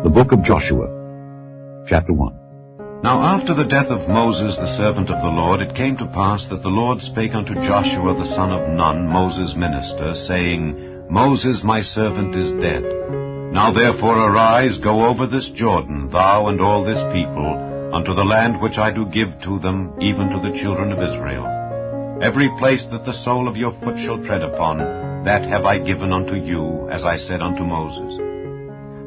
The Book of Joshua, Chapter 1. Now after the death of Moses the servant of the Lord, it came to pass that the Lord spake unto Joshua the son of Nun, Moses' minister, saying, Moses my servant is dead. Now therefore arise, go over this Jordan, thou and all this people, unto the land which I do give to them, even to the children of Israel. Every place that the sole of your foot shall tread upon, that have I given unto you, as I said unto Moses.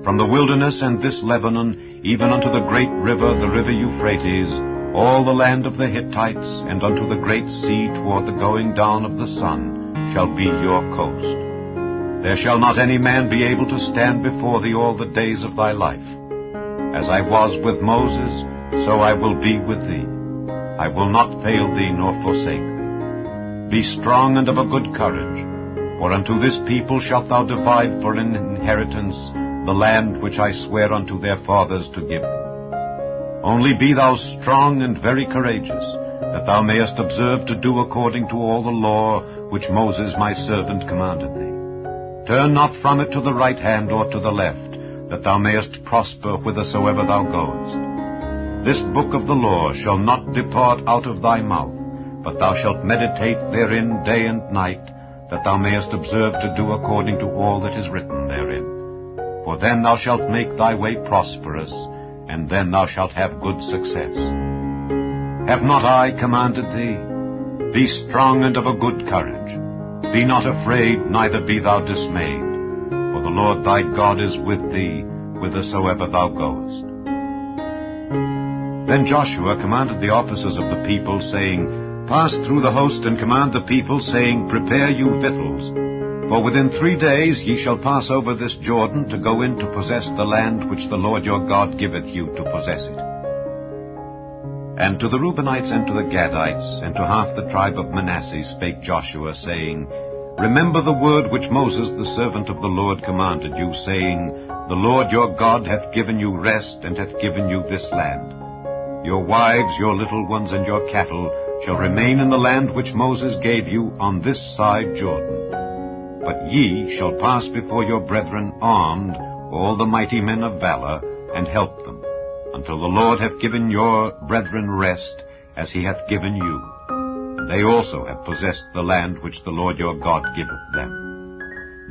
From the wilderness and this Lebanon, even unto the great river, the river Euphrates, all the land of the Hittites, and unto the great sea toward the going down of the sun, shall be your coast. There shall not any man be able to stand before thee all the days of thy life. As I was with Moses, so I will be with thee. I will not fail thee nor forsake thee. Be strong and of a good courage, for unto this people shalt thou divide for an inheritance the land which I swear unto their fathers to give them. Only be thou strong and very courageous, that thou mayest observe to do according to all the law which Moses my servant commanded thee. Turn not from it to the right hand or to the left, that thou mayest prosper whithersoever thou goest. This book of the law shall not depart out of thy mouth, but thou shalt meditate therein day and night, that thou mayest observe to do according to all that is written therein. For then thou shalt make thy way prosperous, and then thou shalt have good success. Have not I commanded thee? Be strong and of a good courage. Be not afraid, neither be thou dismayed. For the Lord thy God is with thee, whithersoever thou goest. Then Joshua commanded the officers of the people, saying, Pass through the host, and command the people, saying, Prepare you victuals. For within 3 days ye shall pass over this Jordan, to go in to possess the land which the Lord your God giveth you to possess it. And to the Reubenites and to the Gadites, and to half the tribe of Manasseh spake Joshua, saying, Remember the word which Moses the servant of the Lord commanded you, saying, The Lord your God hath given you rest, and hath given you this land. Your wives, your little ones, and your cattle shall remain in the land which Moses gave you on this side Jordan. But ye shall pass before your brethren armed, all the mighty men of valor, and help them, until the Lord hath given your brethren rest, as he hath given you. And they also have possessed the land which the Lord your God giveth them.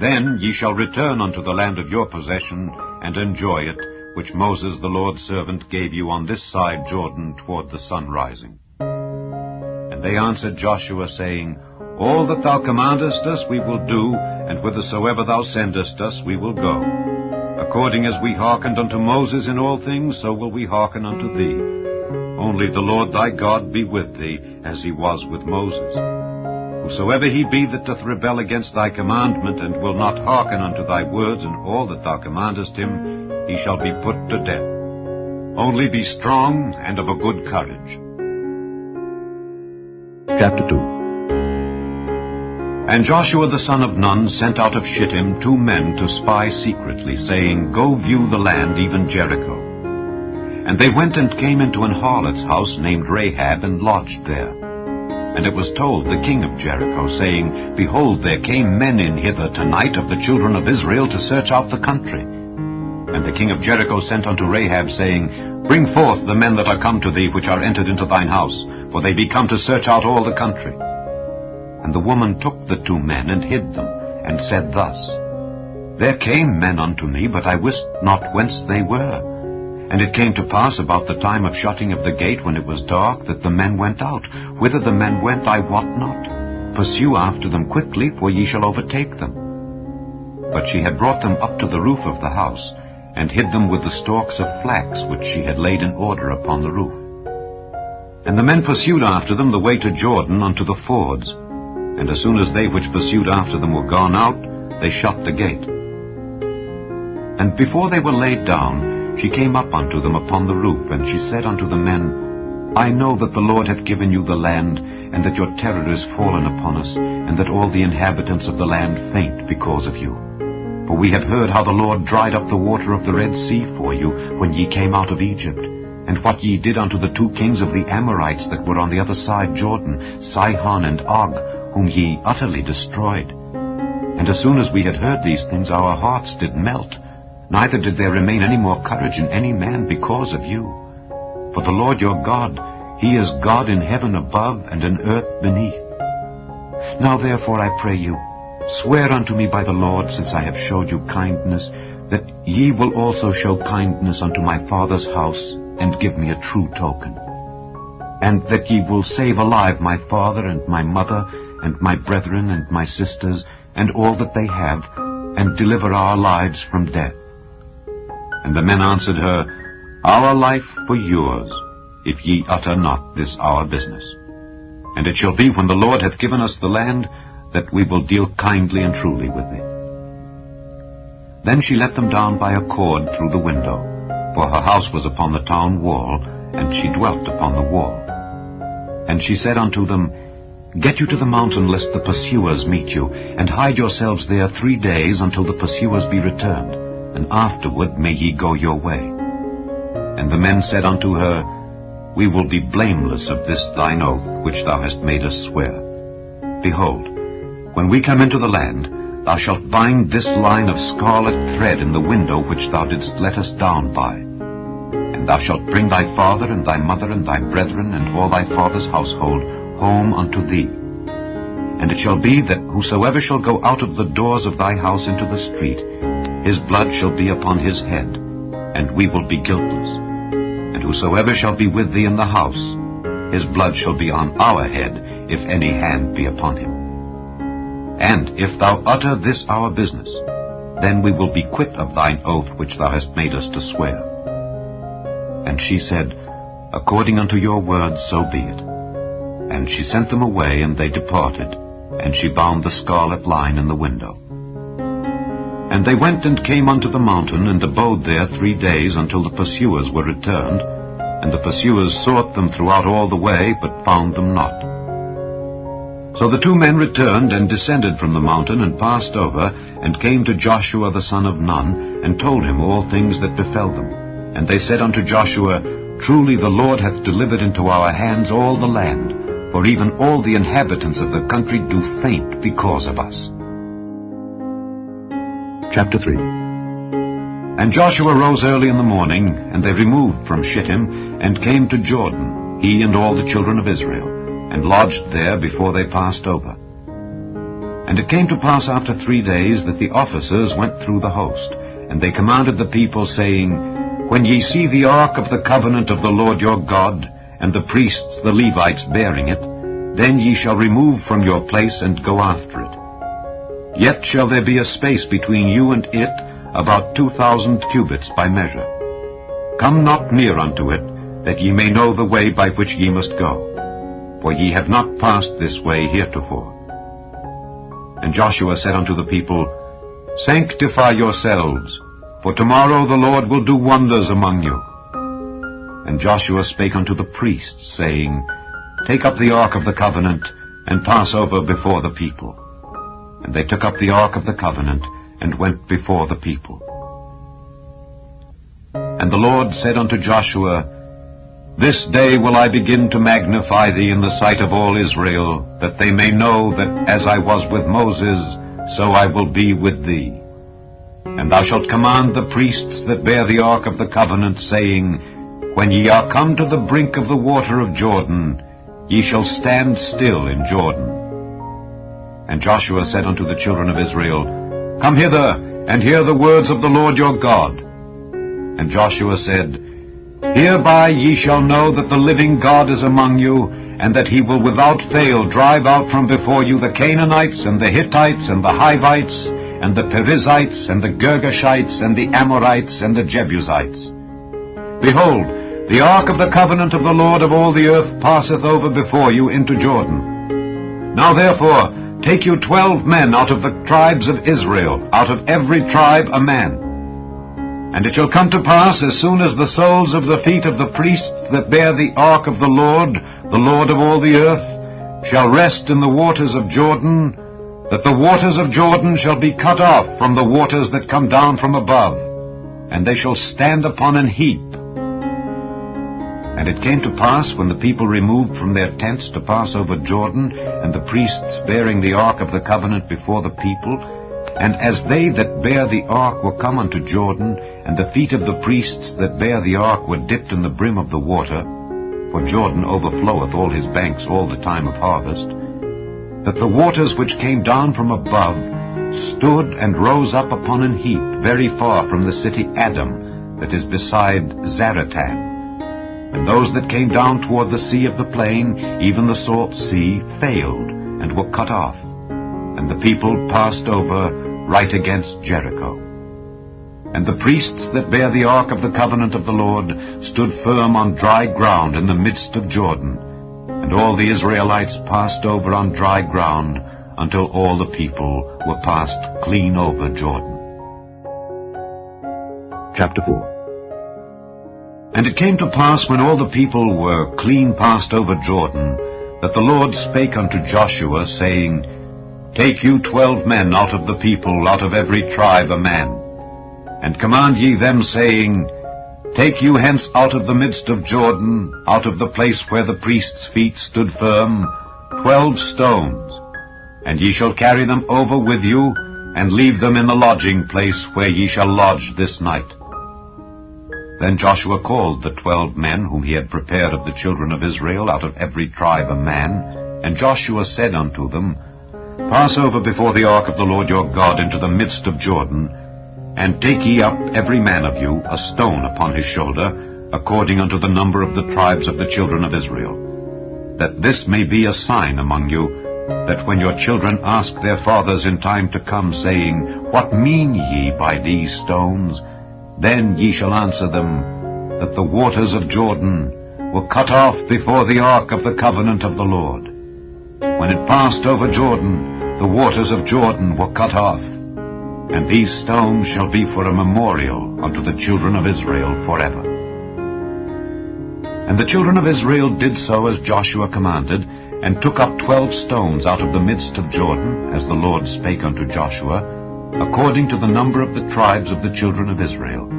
Then ye shall return unto the land of your possession, and enjoy it, which Moses the Lord's servant gave you on this side Jordan toward the sun rising. And they answered Joshua, saying, All that thou commandest us we will do, and whithersoever thou sendest us we will go. According as we hearkened unto Moses in all things, so will we hearken unto thee. Only the Lord thy God be with thee, as he was with Moses. Whosoever he be that doth rebel against thy commandment, and will not hearken unto thy words and all that thou commandest him, he shall be put to death. Only be strong and of a good courage. Chapter 2. And Joshua the son of Nun sent out of Shittim 2 men to spy secretly, saying, Go view the land, even Jericho. And they went and came into an harlot's house named Rahab, and lodged there. And it was told the king of Jericho, saying, Behold, there came men in hither tonight of the children of Israel to search out the country. And the king of Jericho sent unto Rahab, saying, Bring forth the men that are come to thee, which are entered into thine house, for they be come to search out all the country. And the woman took the 2 men, and hid them, and said thus, There came men unto me, but I wist not whence they were. And it came to pass about the time of shutting of the gate, when it was dark, that the men went out. Whither the men went I wot not. Pursue after them quickly, for ye shall overtake them. But she had brought them up to the roof of the house, and hid them with the stalks of flax which she had laid in order upon the roof. And the men pursued after them the way to Jordan unto the fords. And as soon as they which pursued after them were gone out, they shut the gate. And before they were laid down, she came up unto them upon the roof, and she said unto the men, I know that the Lord hath given you the land, and that your terror is fallen upon us, and that all the inhabitants of the land faint because of you. For we have heard how the Lord dried up the water of the Red Sea for you, when ye came out of Egypt, and what ye did unto the 2 kings of the Amorites that were on the other side Jordan, Sihon and Og, whom ye utterly destroyed. And as soon as we had heard these things, our hearts did melt, neither did there remain any more courage in any man because of you. For the Lord your God, he is God in heaven above and in earth beneath. Now therefore I pray you, swear unto me by the Lord, since I have showed you kindness, that ye will also show kindness unto my father's house, and give me a true token. And that ye will save alive my father and my mother, and my brethren and my sisters, and all that they have, and deliver our lives from death. And the men answered her, Our life for yours, if ye utter not this our business. And it shall be, when the Lord hath given us the land, that we will deal kindly and truly with it. Then she let them down by a cord through the window, for her house was upon the town wall, and she dwelt upon the wall. And she said unto them, Get you to the mountain, lest the pursuers meet you, and hide yourselves there 3 days, until the pursuers be returned, and afterward may ye go your way. And the men said unto her, We will be blameless of this thine oath, which thou hast made us swear. Behold, when we come into the land, thou shalt bind this line of scarlet thread in the window which thou didst let us down by. And thou shalt bring thy father and thy mother and thy brethren and all thy father's household home unto thee. And it shall be that whosoever shall go out of the doors of thy house into the street, his blood shall be upon his head, and we will be guiltless. And whosoever shall be with thee in the house, his blood shall be on our head, if any hand be upon him. And if thou utter this our business, then we will be quit of thine oath which thou hast made us to swear. And she said, According unto your words, so be it. And she sent them away, and they departed, and she bound the scarlet line in the window. And they went and came unto the mountain, and abode there 3 days, until the pursuers were returned. And the pursuers sought them throughout all the way, but found them not. So the 2 men returned, and descended from the mountain, and passed over, and came to Joshua the son of Nun, and told him all things that befell them. And they said unto Joshua, Truly the Lord hath delivered into our hands all the land, for even all the inhabitants of the country do faint because of us. Chapter 3. And Joshua rose early in the morning, and they removed from Shittim, and came to Jordan, he and all the children of Israel, and lodged there before they passed over. And it came to pass after 3 days that the officers went through the host, and they commanded the people, saying, When ye see the ark of the covenant of the Lord your God, and the priests the Levites bearing it, then ye shall remove from your place and go after it. Yet shall there be a space between you and it, about 2,000 cubits by measure. Come not near unto it, that ye may know the way by which ye must go. For ye have not passed this way heretofore. And Joshua said unto the people, Sanctify yourselves, for tomorrow the Lord will do wonders among you. And Joshua spake unto the priests, saying, Take up the ark of the covenant, and pass over before the people. And they took up the ark of the covenant, and went before the people. And the Lord said unto Joshua, This day will I begin to magnify thee in the sight of all Israel, that they may know that as I was with Moses, so I will be with thee. And thou shalt command the priests that bear the ark of the covenant, saying, When ye are come to the brink of the water of Jordan, ye shall stand still in Jordan. And Joshua said unto the children of Israel, Come hither, and hear the words of the Lord your God. And Joshua said, Hereby ye shall know that the living God is among you, and that he will without fail drive out from before you the Canaanites, and the Hittites, and the Hivites, and the Perizzites, and the Girgashites, and the Amorites, and the Jebusites. Behold, the ark of the covenant of the Lord of all the earth passeth over before you into Jordan. Now therefore, take you 12 men out of the tribes of Israel, out of every tribe a man. And it shall come to pass, as soon as the soles of the feet of the priests that bear the ark of the Lord of all the earth, shall rest in the waters of Jordan, that the waters of Jordan shall be cut off from the waters that come down from above, and they shall stand upon an heap. And it came to pass, when the people removed from their tents to pass over Jordan, and the priests bearing the ark of the covenant before the people, And as they that bare the ark were come unto Jordan, and the feet of the priests that bare the ark were dipped in the brim of the water, for Jordan overfloweth all his banks all the time of harvest, that the waters which came down from above stood and rose up upon an heap very far from the city Adam, that is beside Zaratan. And those that came down toward the sea of the plain, even the salt sea, failed, and were cut off. And the people passed over right against Jericho. And the priests that bare the ark of the covenant of the Lord stood firm on dry ground in the midst of Jordan. And all the Israelites passed over on dry ground until all the people were passed clean over Jordan. Chapter 4. And it came to pass, when all the people were clean passed over Jordan, that the Lord spake unto Joshua, saying, Take you 12 men out of the people, out of every tribe a man, and command ye them, saying, Take you hence out of the midst of Jordan, out of the place where the priests' feet stood firm, 12 stones, and ye shall carry them over with you, and leave them in the lodging place where ye shall lodge this night. Then Joshua called the 12 men whom he had prepared of the children of Israel, out of every tribe a man. And Joshua said unto them, Pass over before the ark of the Lord your God into the midst of Jordan, and take ye up every man of you a stone upon his shoulder, according unto the number of the tribes of the children of Israel, that this may be a sign among you, that when your children ask their fathers in time to come, saying, What mean ye by these stones? Then ye shall answer them, that the waters of Jordan were cut off before the ark of the covenant of the Lord. When it passed over Jordan, the waters of Jordan were cut off. And these stones shall be for a memorial unto the children of Israel forever. And the children of Israel did so as Joshua commanded, and took up 12 stones out of the midst of Jordan, as the Lord spake unto Joshua, according to the number of the tribes of the children of Israel,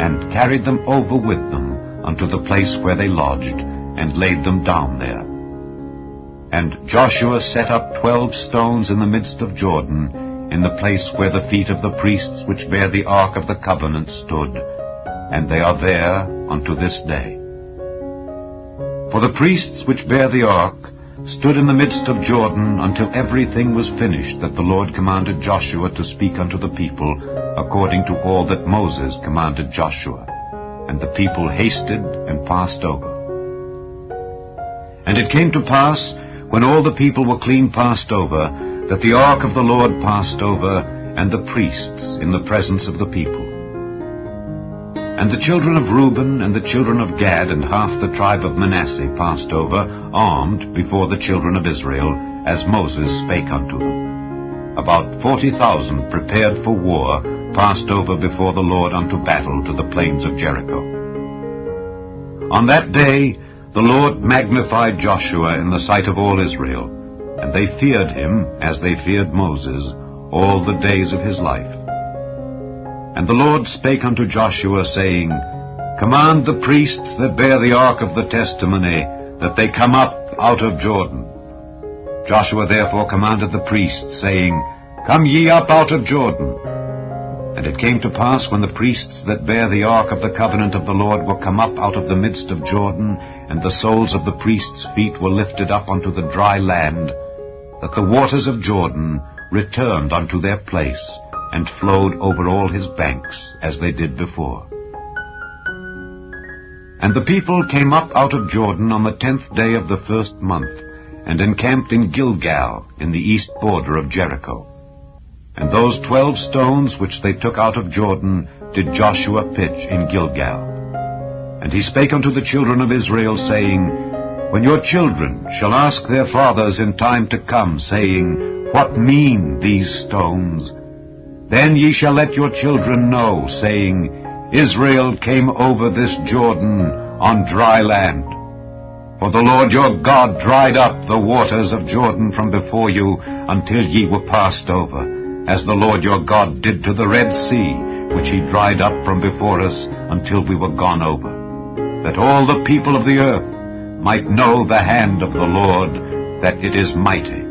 and carried them over with them unto the place where they lodged, and laid them down there. And Joshua set up 12 stones in the midst of Jordan, in the place where the feet of the priests which bear the ark of the covenant stood, and they are there unto this day. For the priests which bear the ark stood in the midst of Jordan until everything was finished that the Lord commanded Joshua to speak unto the people, according to all that Moses commanded Joshua. And the people hasted and passed over. And it came to pass, when all the people were clean passed over, that the ark of the Lord passed over, and the priests in the presence of the people. And the children of Reuben and the children of Gad and half the tribe of Manasseh passed over, armed before the children of Israel, as Moses spake unto them. About 40,000 prepared for war passed over before the Lord unto battle to the plains of Jericho. On that day the Lord magnified Joshua in the sight of all Israel, and they feared him as they feared Moses all the days of his life. And the Lord spake unto Joshua, saying, Command the priests that bear the ark of the testimony, that they come up out of Jordan. Joshua therefore commanded the priests, saying, Come ye up out of Jordan. And it came to pass, when the priests that bear the ark of the covenant of the Lord were come up out of the midst of Jordan, and the soles of the priests' feet were lifted up unto the dry land, that the waters of Jordan returned unto their place, and flowed over all his banks, as they did before. And the people came up out of Jordan on the 10th day of the first month, and encamped in Gilgal, in the east border of Jericho. And those 12 stones which they took out of Jordan did Joshua pitch in Gilgal. And he spake unto the children of Israel, saying, When your children shall ask their fathers in time to come, saying, What mean these stones? Then ye shall let your children know, saying, Israel came over this Jordan on dry land. For the Lord your God dried up the waters of Jordan from before you until ye were passed over, as the Lord your God did to the Red Sea, which he dried up from before us until we were gone over, that all the people of the earth might know the hand of the Lord, that it is mighty,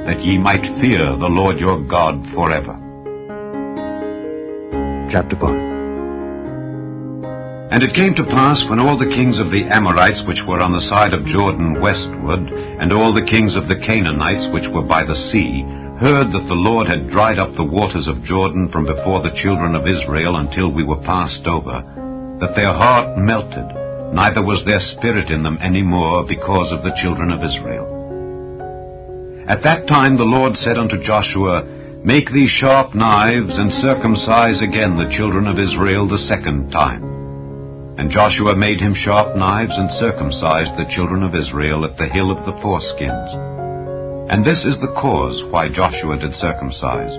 that ye might fear the Lord your God forever. Chapter 5. And it came to pass, when all the kings of the Amorites which were on the side of Jordan westward, and all the kings of the Canaanites which were by the sea, heard that the Lord had dried up the waters of Jordan from before the children of Israel until we were passed over, that their heart melted, neither was there spirit in them any more because of the children of Israel. At that time the Lord said unto Joshua, Make thee sharp knives, and circumcise again the children of Israel the second time. And Joshua made him sharp knives, and circumcised the children of Israel at the hill of the foreskins. And this is the cause why Joshua did circumcise.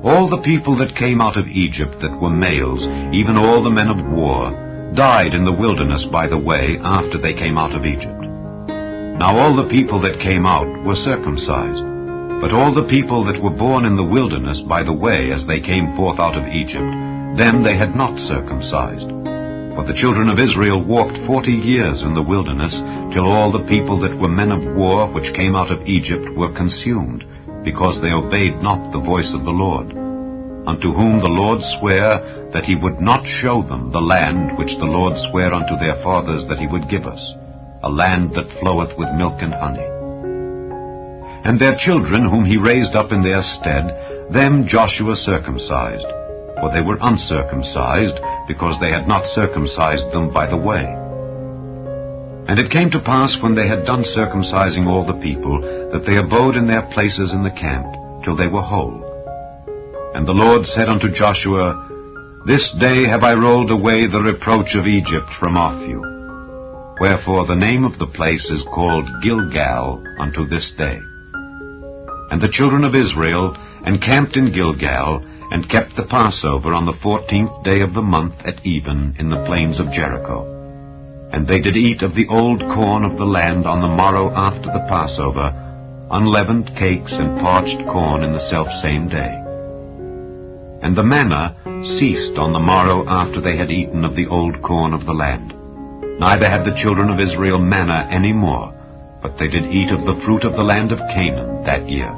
All the people that came out of Egypt that were males, even all the men of war, died in the wilderness by the way after they came out of Egypt. Now all the people that came out were circumcised, but all the people that were born in the wilderness by the way as they came forth out of Egypt, them they had not circumcised. For the children of Israel walked 40 years in the wilderness, till all the people that were men of war which came out of Egypt were consumed, because they obeyed not the voice of the Lord, unto whom the Lord sware that he would not show them the land which the Lord sware unto their fathers that he would give us, a land that floweth with milk and honey. And their children whom he raised up in their stead, them Joshua circumcised, for they were uncircumcised, because they had not circumcised them by the way. And it came to pass, when they had done circumcising all the people, that they abode in their places in the camp, till they were whole. And the Lord said unto Joshua, This day have I rolled away the reproach of Egypt from off you. Wherefore the name of the place is called Gilgal unto this day. And the children of Israel encamped in Gilgal, and kept the Passover on the 14th day of the month at even in the plains of Jericho. And they did eat of the old corn of the land on the morrow after the Passover, unleavened cakes and parched corn in the selfsame day. And the manna ceased on the morrow after they had eaten of the old corn of the land. Neither had the children of Israel manna any more, but they did eat of the fruit of the land of Canaan that year.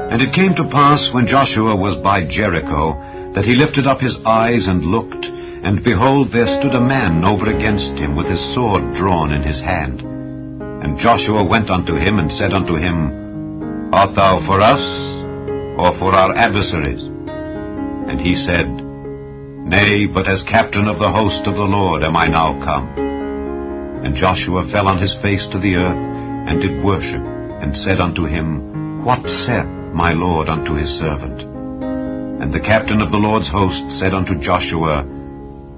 And it came to pass, when Joshua was by Jericho, that he lifted up his eyes and looked, and behold, there stood a man over against him with his sword drawn in his hand. And Joshua went unto him, and said unto him, Art thou for us, or for our adversaries? And he said, Nay, but as captain of the host of the Lord am I now come. And Joshua fell on his face to the earth, and did worship, and said unto him, What saith my Lord unto his servant? And the captain of the Lord's host said unto Joshua,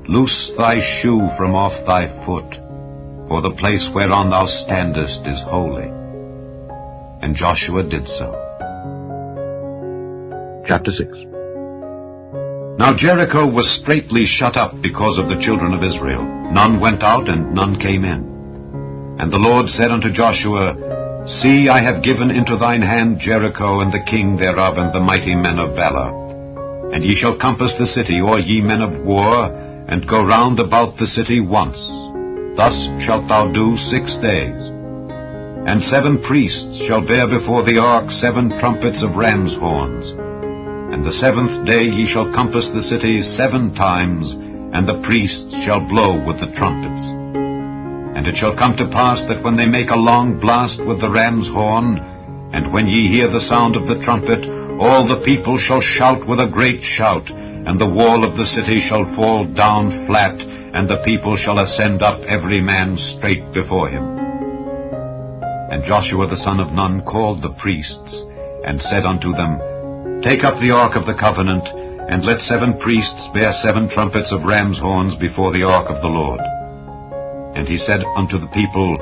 Loose thy shoe from off thy foot, for the place whereon thou standest is holy. And Joshua did so. Chapter 6. Now Jericho was straitly shut up because of the children of Israel. None went out, and none came in. And the Lord said unto Joshua, See, I have given into thine hand Jericho, and the king thereof, and the mighty men of valor. And ye shall compass the city, or ye men of war, and go round about the city once. Thus shalt thou do 6 days. And 7 priests shall bear before the ark 7 trumpets of ram's horns. And the 7th day ye shall compass the city 7 times, and the priests shall blow with the trumpets. And it shall come to pass that when they make a long blast with the ram's horn, and when ye hear the sound of the trumpet, all the people shall shout with a great shout, and the wall of the city shall fall down flat, and the people shall ascend up every man straight before him. And Joshua the son of Nun called the priests, and said unto them, Take up the ark of the covenant, and let 7 priests bear 7 trumpets of ram's horns before the ark of the Lord. And he said unto the people,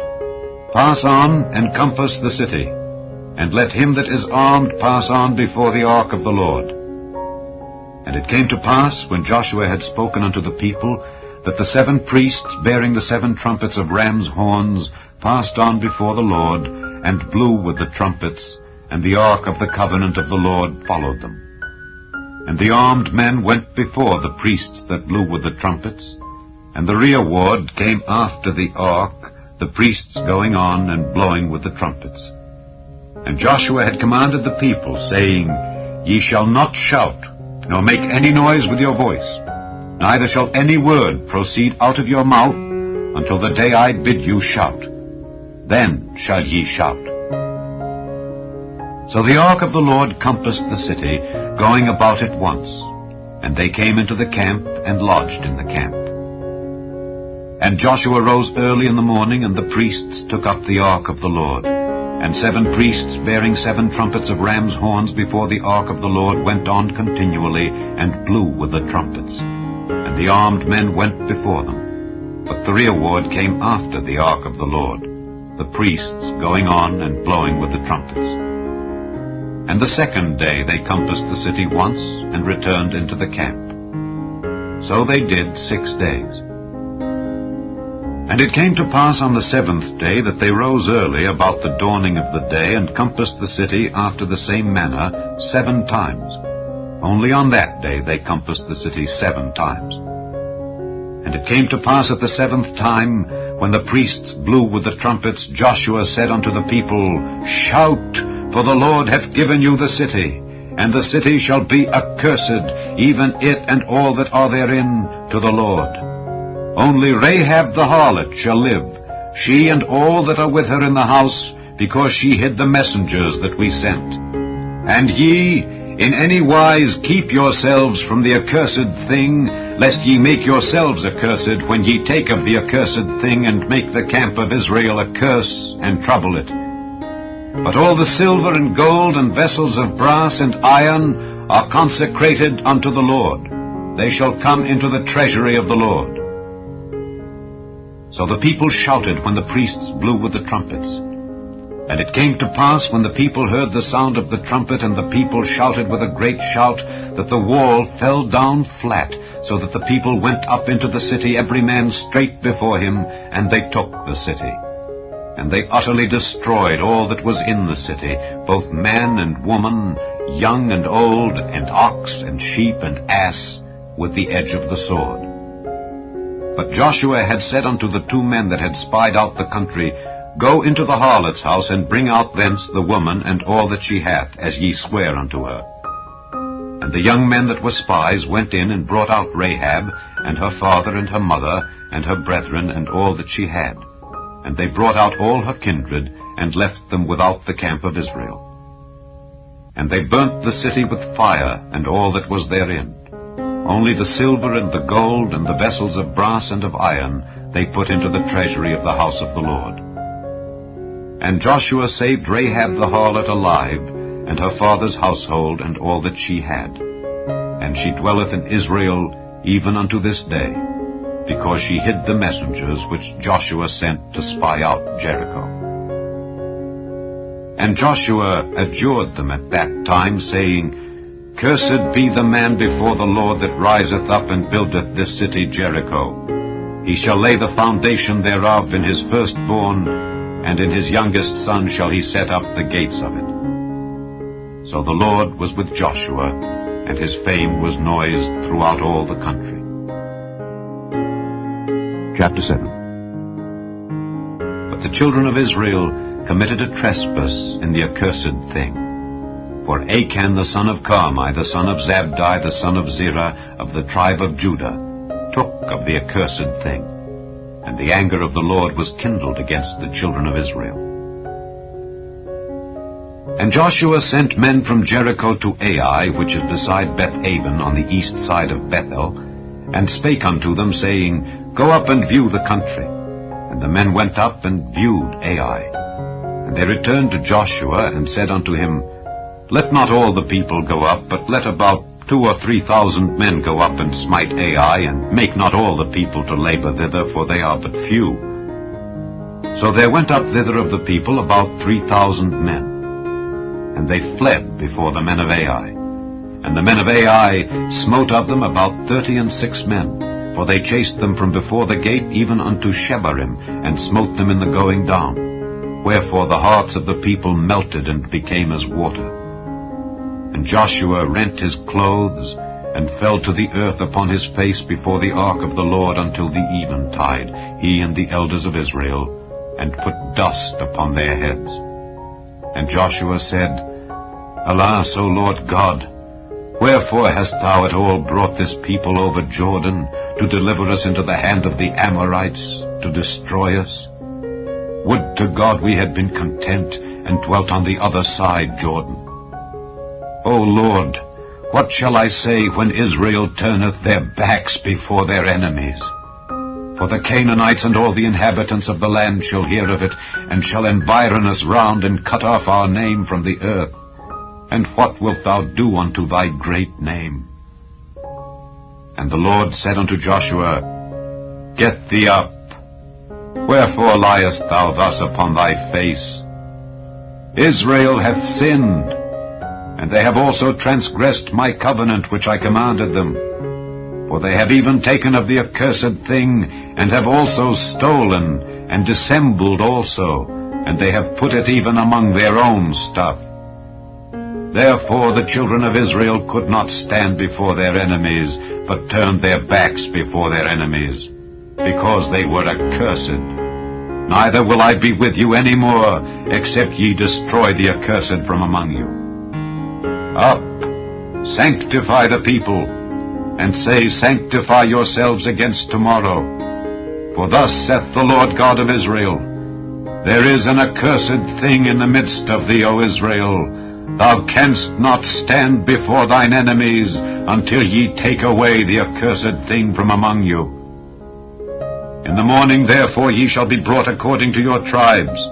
Pass on, and compass the city, and let him that is armed pass on before the ark of the Lord. And it came to pass, when Joshua had spoken unto the people, that the 7 priests bearing the 7 trumpets of ram's horns passed on before the Lord, and blew with the trumpets, and the ark of the covenant of the Lord followed them. And the armed men went before the priests that blew with the trumpets, and the rearward came after the ark, the priests going on and blowing with the trumpets. And Joshua had commanded the people, saying, Ye shall not shout, nor make any noise with your voice, neither shall any word proceed out of your mouth until the day I bid you shout. Then shall ye shout. So the ark of the Lord compassed the city, going about it once. And they came into the camp and lodged in the camp. And Joshua rose early in the morning, and the priests took up the ark of the Lord. And 7 priests bearing 7 trumpets of ram's horns before the ark of the Lord went on continually, and blew with the trumpets. And the armed men went before them. But the rereward came after the ark of the Lord, the priests going on and blowing with the trumpets. And the second day they compassed the city once, and returned into the camp. So they did 6 days. And it came to pass on the 7th day that they rose early about the dawning of the day, and compassed the city after the same manner 7 times. Only on that day they compassed the city 7 times. And it came to pass at the 7th time, when the priests blew with the trumpets, Joshua said unto the people, Shout! For the Lord hath given you the city, and the city shall be accursed, even it and all that are therein, to the Lord. Only Rahab the harlot shall live, she and all that are with her in the house, because she hid the messengers that we sent. And ye, in any wise keep yourselves from the accursed thing, lest ye make yourselves accursed when ye take of the accursed thing, and make the camp of Israel a curse, and trouble it. But all the silver and gold and vessels of brass and iron are consecrated unto the Lord. They shall come into the treasury of the Lord. So the people shouted when the priests blew with the trumpets. And it came to pass, when the people heard the sound of the trumpet, and the people shouted with a great shout, that the wall fell down flat, so that the people went up into the city, every man straight before him, and they took the city. And they utterly destroyed all that was in the city, both man and woman, young and old, and ox and sheep and ass, with the edge of the sword. But Joshua had said unto the 2 men that had spied out the country, Go into the harlot's house, and bring out thence the woman and all that she hath, as ye swear unto her. And the young men that were spies went in, and brought out Rahab, and her father and her mother, and her brethren, and all that she had. And they brought out all her kindred, and left them without the camp of Israel. And they burnt the city with fire, and all that was therein. Only the silver and the gold, and the vessels of brass and of iron, they put into the treasury of the house of the Lord. And Joshua saved Rahab the harlot alive, and her father's household, and all that she had. And she dwelleth in Israel even unto this day, because she hid the messengers which Joshua sent to spy out Jericho. And Joshua adjured them at that time, saying, Cursed be the man before the Lord that riseth up and buildeth this city Jericho. He shall lay the foundation thereof in his firstborn, and in his youngest son shall he set up the gates of it. So the Lord was with Joshua, and his fame was noised throughout all the country. Chapter 7. But the children of Israel committed a trespass in the accursed thing. For Achan the son of Carmi, the son of Zabdi, the son of Zerah, of the tribe of Judah, took of the accursed thing. And the anger of the Lord was kindled against the children of Israel. And Joshua sent men from Jericho to Ai, which is beside Beth-aven on the east side of Bethel, and spake unto them, saying, Go up and view the country. And the men went up and viewed Ai. And they returned to Joshua, and said unto him, Let not all the people go up, but let about 2,000 or 3,000 men go up and smite Ai, and make not all the people to labor thither, for they are but few. So there went up thither of the people about 3,000 men. And they fled before the men of Ai. And the men of Ai smote of them about 36 men, for they chased them from before the gate even unto Shebarim, and smote them in the going down. Wherefore the hearts of the people melted and became as water. And Joshua rent his clothes, and fell to the earth upon his face before the ark of the Lord until the eventide, he and the elders of Israel, and put dust upon their heads. And Joshua said, Alas, O Lord God, Wherefore hast thou at all brought this people over Jordan, to deliver us into the hand of the Amorites, to destroy us? Would to God we had been content, and dwelt on the other side Jordan. O Lord, what shall I say when Israel turneth their backs before their enemies? For the Canaanites and all the inhabitants of the land shall hear of it, and shall environ us round, and cut off our name from the earth. And what wilt thou do unto thy great name? And the Lord said unto Joshua, Get thee up. Wherefore liest thou thus upon thy face? Israel hath sinned, and they have also transgressed my covenant which I commanded them. For they have even taken of the accursed thing, and have also stolen, and dissembled also, and they have put it even among their own stuff. Therefore the children of Israel could not stand before their enemies, but turned their backs before their enemies, because they were accursed. Neither will I be with you any more, except ye destroy the accursed from among you. Up, sanctify the people, and say, Sanctify yourselves against tomorrow. For thus saith the Lord God of Israel, There is an accursed thing in the midst of thee, O Israel. Thou canst not stand before thine enemies, until ye take away the accursed thing from among you. In the morning therefore ye shall be brought according to your tribes.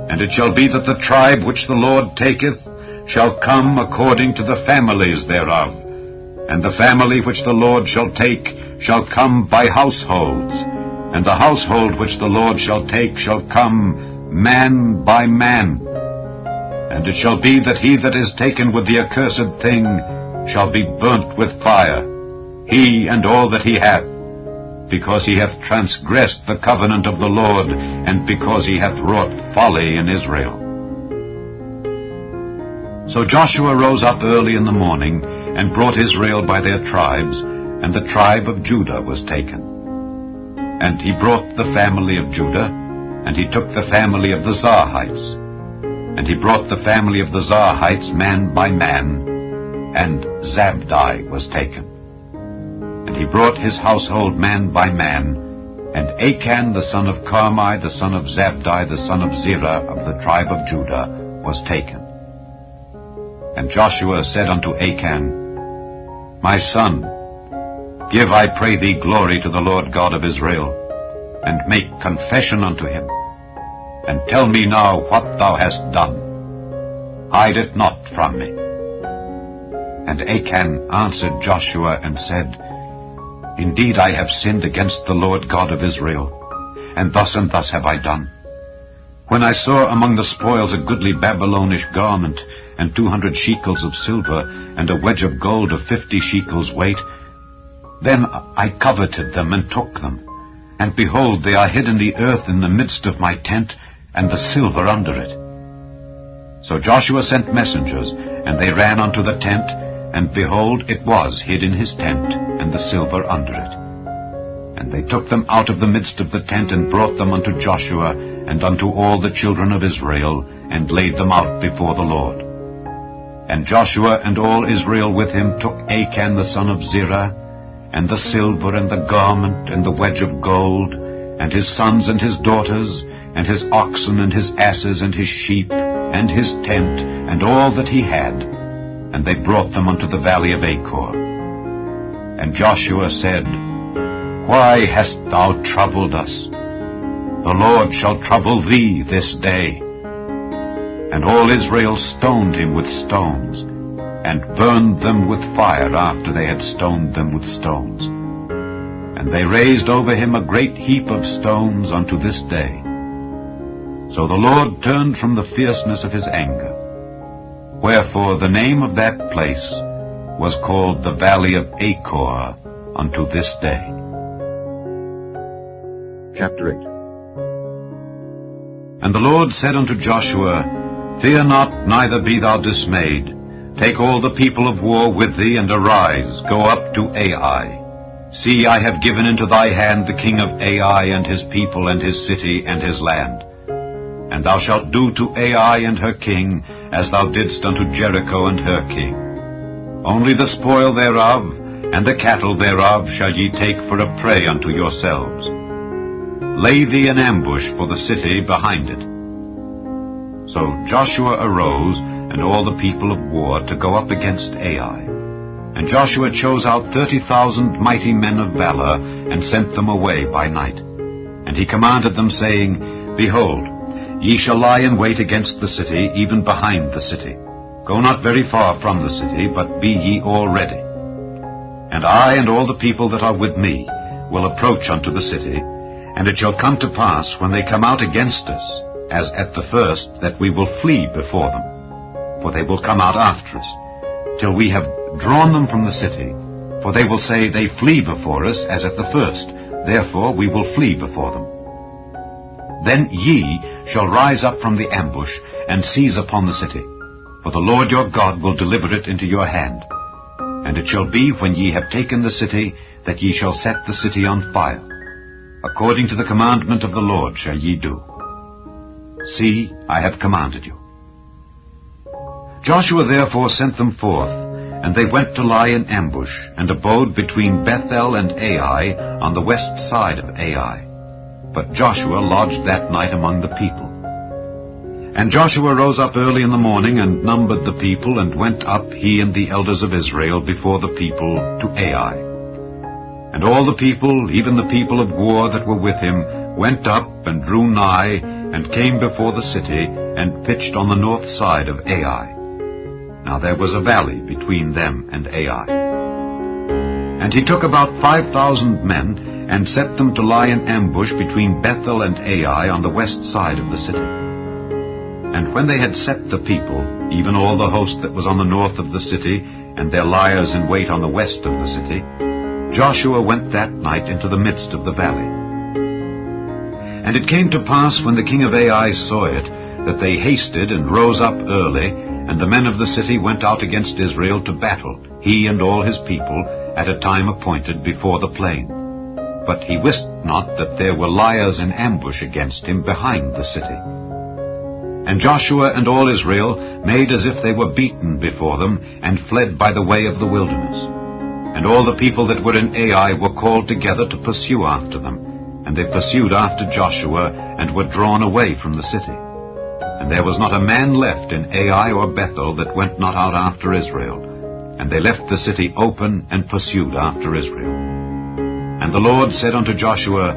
And it shall be that the tribe which the Lord taketh shall come according to the families thereof. And the family which the Lord shall take shall come by households. And the household which the Lord shall take shall come man by man. And it shall be that he that is taken with the accursed thing shall be burnt with fire, he and all that he hath, because he hath transgressed the covenant of the Lord, and because he hath wrought folly in Israel. So Joshua rose up early in the morning, and brought Israel by their tribes, and the tribe of Judah was taken. And he brought the family of Judah, and he took the family of the Zarhites. And he brought the family of the Zarhites man by man, and Zabdi was taken. And he brought his household man by man, and Achan the son of Carmi, the son of Zabdi, the son of Zerah, of the tribe of Judah, was taken. And Joshua said unto Achan, My son, give, I pray thee, glory to the Lord God of Israel, and make confession unto him. And tell me now what thou hast done. Hide it not from me. And Achan answered Joshua and said, Indeed I have sinned against the Lord God of Israel, and thus have I done. When I saw among the spoils a goodly Babylonish garment, and 200 shekels of silver, and a wedge of gold of 50 shekels weight, then I coveted them and took them. And behold, they are hid in the earth in the midst of my tent, and the silver under it. So Joshua sent messengers, and they ran unto the tent, and behold, it was hid in his tent, and the silver under it. And they took them out of the midst of the tent, and brought them unto Joshua, and unto all the children of Israel, and laid them out before the Lord. And Joshua and all Israel with him took Achan the son of Zerah, and the silver, and the garment, and the wedge of gold, and his sons and his daughters, and his oxen, and his asses, and his sheep, and his tent, and all that he had. And they brought them unto the valley of Achor. And Joshua said, Why hast thou troubled us? The Lord shall trouble thee this day. And all Israel stoned him with stones, and burned them with fire after they had stoned them with stones. And they raised over him a great heap of stones unto this day. So the Lord turned from the fierceness of his anger. Wherefore the name of that place was called the Valley of Achor unto this day. Chapter 8. And the Lord said unto Joshua, Fear not, neither be thou dismayed. Take all the people of war with thee, and arise, go up to Ai. See, I have given into thy hand the king of Ai, and his people, and his city, and his land. And thou shalt do to Ai and her king, as thou didst unto Jericho and her king. Only the spoil thereof, and the cattle thereof shall ye take for a prey unto yourselves. Lay thee an ambush for the city behind it. So Joshua arose, and all the people of war, to go up against Ai. And Joshua chose out 30,000 mighty men of valor, and sent them away by night. And he commanded them, saying, Behold, ye shall lie in wait against the city, even behind the city. Go not very far from the city, but be ye all ready. And I and all the people that are with me will approach unto the city, and it shall come to pass, when they come out against us, as at the first, that we will flee before them. For they will come out after us, till we have drawn them from the city. For they will say, They flee before us, as at the first. Therefore we will flee before them. Then ye shall rise up from the ambush, and seize upon the city. For the Lord your God will deliver it into your hand. And it shall be, when ye have taken the city, that ye shall set the city on fire. According to the commandment of the Lord shall ye do. See, I have commanded you. Joshua therefore sent them forth, and they went to lie in ambush, and abode between Bethel and Ai, on the west side of Ai. But Joshua lodged that night among the people. And Joshua rose up early in the morning, and numbered the people, and went up, he and the elders of Israel, before the people, to Ai. And all the people, even the people of war that were with him, went up, and drew nigh, and came before the city, and pitched on the north side of Ai. Now there was a valley between them and Ai. And he took about 5,000 men, and set them to lie in ambush between Bethel and Ai on the west side of the city. And when they had set the people, even all the host that was on the north of the city, and their liers in wait on the west of the city, Joshua went that night into the midst of the valley. And it came to pass, when the king of Ai saw it, that they hasted and rose up early, and the men of the city went out against Israel to battle, he and all his people, at a time appointed before the plain. But he wist not that there were liers in ambush against him behind the city. And Joshua and all Israel made as if they were beaten before them, and fled by the way of the wilderness. And all the people that were in Ai were called together to pursue after them. And they pursued after Joshua, and were drawn away from the city. And there was not a man left in Ai or Bethel that went not out after Israel. And they left the city open, and pursued after Israel. And the Lord said unto Joshua,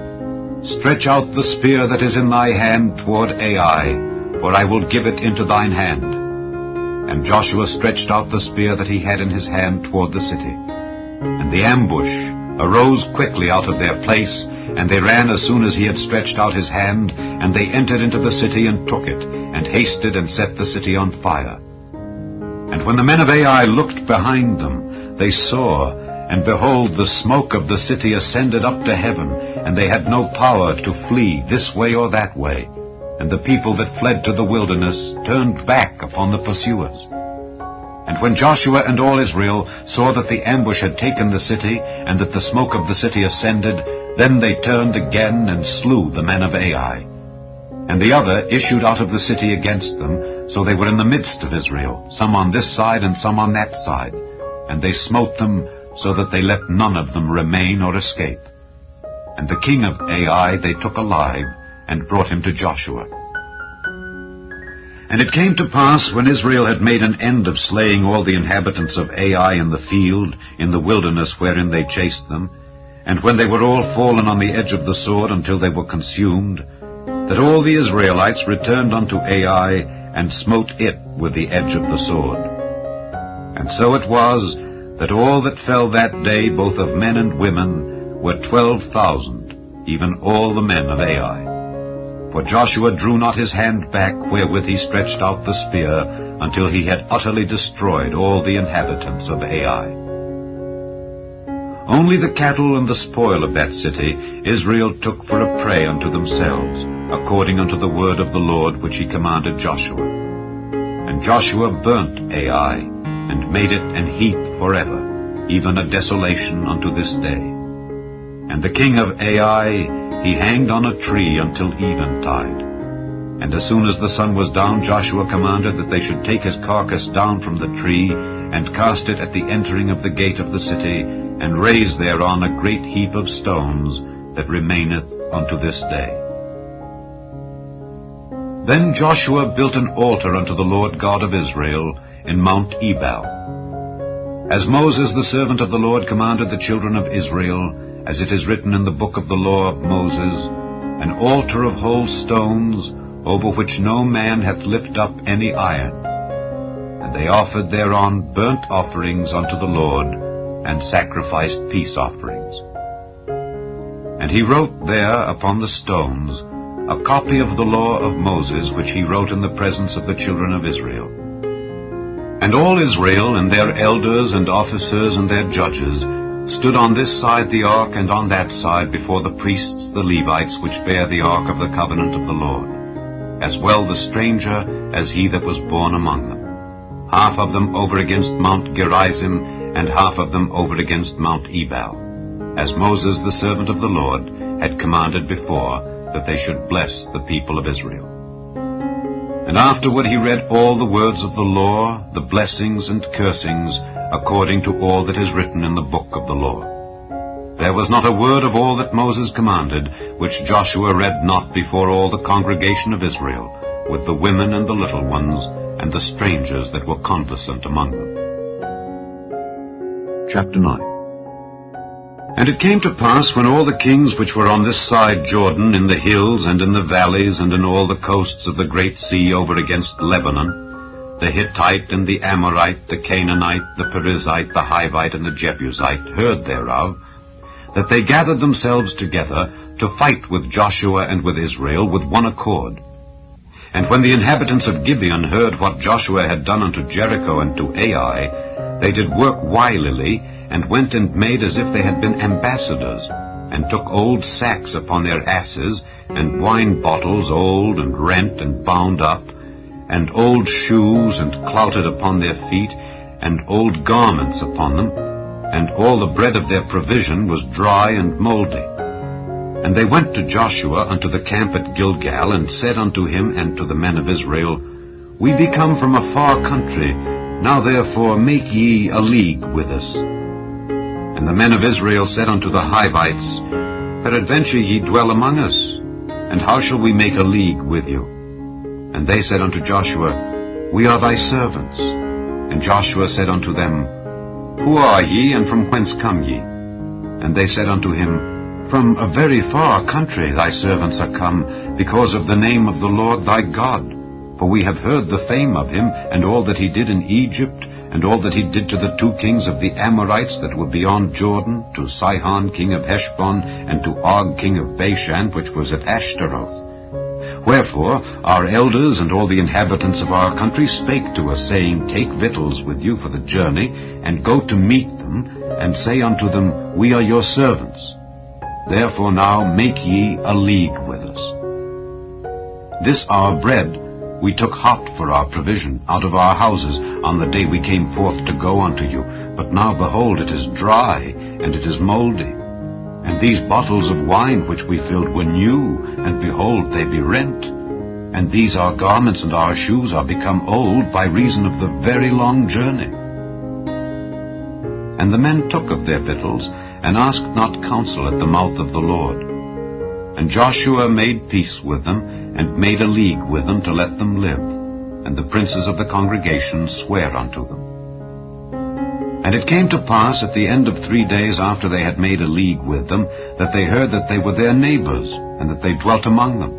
Stretch out the spear that is in thy hand toward Ai, for I will give it into thine hand. And Joshua stretched out the spear that he had in his hand toward the city. And the ambush arose quickly out of their place, and they ran as soon as he had stretched out his hand, and they entered into the city and took it, and hasted and set the city on fire. And when the men of Ai looked behind them, they saw, and behold, the smoke of the city ascended up to heaven, and they had no power to flee this way or that way. And the people that fled to the wilderness turned back upon the pursuers. And when Joshua and all Israel saw that the ambush had taken the city, and that the smoke of the city ascended, then they turned again and slew the men of Ai. And the other issued out of the city against them, so they were in the midst of Israel, some on this side and some on that side. And they smote them, so that they let none of them remain or escape. And the king of Ai they took alive, and brought him to Joshua. And it came to pass, when Israel had made an end of slaying all the inhabitants of Ai in the field, in the wilderness wherein they chased them, and when they were all fallen on the edge of the sword until they were consumed, that all the Israelites returned unto Ai, and smote it with the edge of the sword. And so it was, that all that fell that day, both of men and women, were 12,000, even all the men of Ai. For Joshua drew not his hand back wherewith he stretched out the spear, until he had utterly destroyed all the inhabitants of Ai. Only the cattle and the spoil of that city Israel took for a prey unto themselves, according unto the word of the Lord which he commanded Joshua. And Joshua burnt Ai, and made it an heap forever, even a desolation unto this day. And the king of Ai he hanged on a tree until eventide. And as soon as the sun was down, Joshua commanded that they should take his carcass down from the tree, and cast it at the entering of the gate of the city, and raised thereon a great heap of stones, that remaineth unto this day. Then Joshua built an altar unto the Lord God of Israel in Mount Ebal. As Moses the servant of the Lord commanded the children of Israel, as it is written in the book of the law of Moses, an altar of whole stones, over which no man hath lift up any iron. And they offered thereon burnt offerings unto the Lord, and sacrificed peace offerings. And he wrote there upon the stones a copy of the law of Moses, which he wrote in the presence of the children of Israel. And all Israel, and their elders and officers and their judges, stood on this side the ark and on that side before the priests the Levites, which bear the ark of the covenant of the Lord, as well the stranger as he that was born among them, half of them over against Mount Gerizim, and half of them over against Mount Ebal, as Moses the servant of the Lord had commanded before, that they should bless the people of Israel. And afterward he read all the words of the law, the blessings and cursings, according to all that is written in the book of the law. There was not a word of all that Moses commanded, which Joshua read not before all the congregation of Israel, with the women and the little ones, and the strangers that were conversant among them. Chapter 9. And it came to pass, when all the kings which were on this side Jordan, in the hills and in the valleys, and in all the coasts of the great sea over against Lebanon, the Hittite and the Amorite, the Canaanite, the Perizzite, the Hivite, and the Jebusite, heard thereof, that they gathered themselves together to fight with Joshua and with Israel with one accord. And when the inhabitants of Gibeon heard what Joshua had done unto Jericho and to Ai, they did work wilily, and went and made as if they had been ambassadors, and took old sacks upon their asses, and wine bottles old and rent and bound up, and old shoes and clouted upon their feet, and old garments upon them, and all the bread of their provision was dry and mouldy. And they went to Joshua unto the camp at Gilgal, and said unto him and to the men of Israel, We be come from a far country, now therefore make ye a league with us. And the men of Israel said unto the Hivites, Peradventure ye dwell among us, and how shall we make a league with you? And they said unto Joshua, We are thy servants. And Joshua said unto them, Who are ye, and from whence come ye? And they said unto him, From a very far country thy servants are come, because of the name of the Lord thy God. For we have heard the fame of him, and all that he did in Egypt, and all that he did to the 2 kings of the Amorites that were beyond Jordan, to Sihon king of Heshbon, and to Og king of Bashan, which was at Ashtaroth. Wherefore our elders and all the inhabitants of our country spake to us, saying, Take victuals with you for the journey, and go to meet them, and say unto them, We are your servants. Therefore now make ye a league with us. This our bread we took hot for our provision out of our houses on the day we came forth to go unto you. But now, behold, it is dry, and it is mouldy. And these bottles of wine which we filled were new, and behold, they be rent. And these our garments and our shoes are become old by reason of the very long journey. And the men took of their victuals, and asked not counsel at the mouth of the Lord. And Joshua made peace with them, and made a league with them to let them live. And the princes of the congregation sware unto them. And it came to pass at the end of 3 days after they had made a league with them, that they heard that they were their neighbors, and that they dwelt among them.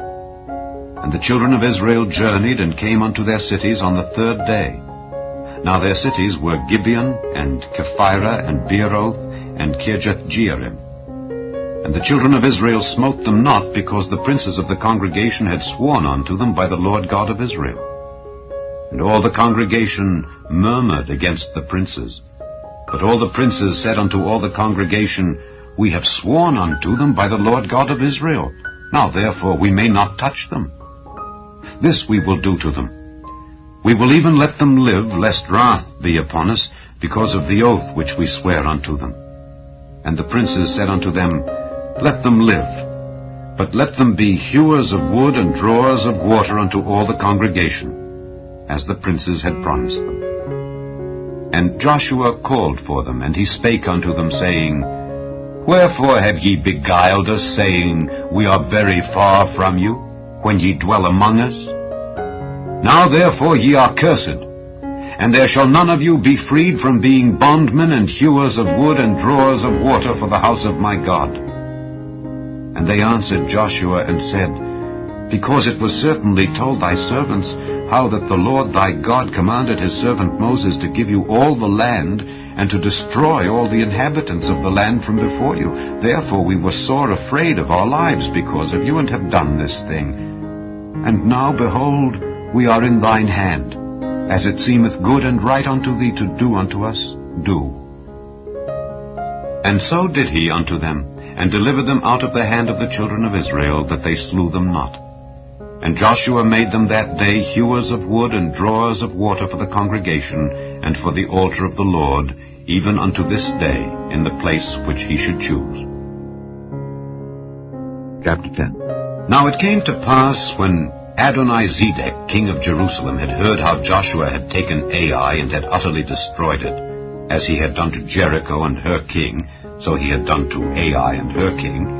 And the children of Israel journeyed, and came unto their cities on the 3rd day. Now their cities were Gibeon, and Kephirah, and Beeroth, and Kirjath-jearim. And the children of Israel smote them not, because the princes of the congregation had sworn unto them by the Lord God of Israel. And all the congregation murmured against the princes. But all the princes said unto all the congregation, We have sworn unto them by the Lord God of Israel. Now therefore we may not touch them. This we will do to them. We will even let them live, lest wrath be upon us, because of the oath which we swear unto them. And the princes said unto them, Let them live, but let them be hewers of wood and drawers of water unto all the congregation, as the princes had promised them. And Joshua called for them, and he spake unto them, saying, Wherefore have ye beguiled us, saying, We are very far from you, when ye dwell among us? Now therefore ye are cursed, and there shall none of you be freed from being bondmen and hewers of wood and drawers of water for the house of my God. And they answered Joshua and said, Because it was certainly told thy servants how that the Lord thy God commanded his servant Moses to give you all the land, and to destroy all the inhabitants of the land from before you. Therefore we were sore afraid of our lives because of you, and have done this thing. And now, behold, we are in thine hand. As it seemeth good and right unto thee to do unto us, do. And so did he unto them, and delivered them out of the hand of the children of Israel, that they slew them not. And Joshua made them that day hewers of wood and drawers of water for the congregation, and for the altar of the Lord, even unto this day, in the place which he should choose. Chapter 10. Now it came to pass, when Adonizedec, king of Jerusalem, had heard how Joshua had taken Ai, and had utterly destroyed it, as he had done to Jericho and her king, so he had done to Ai and her king,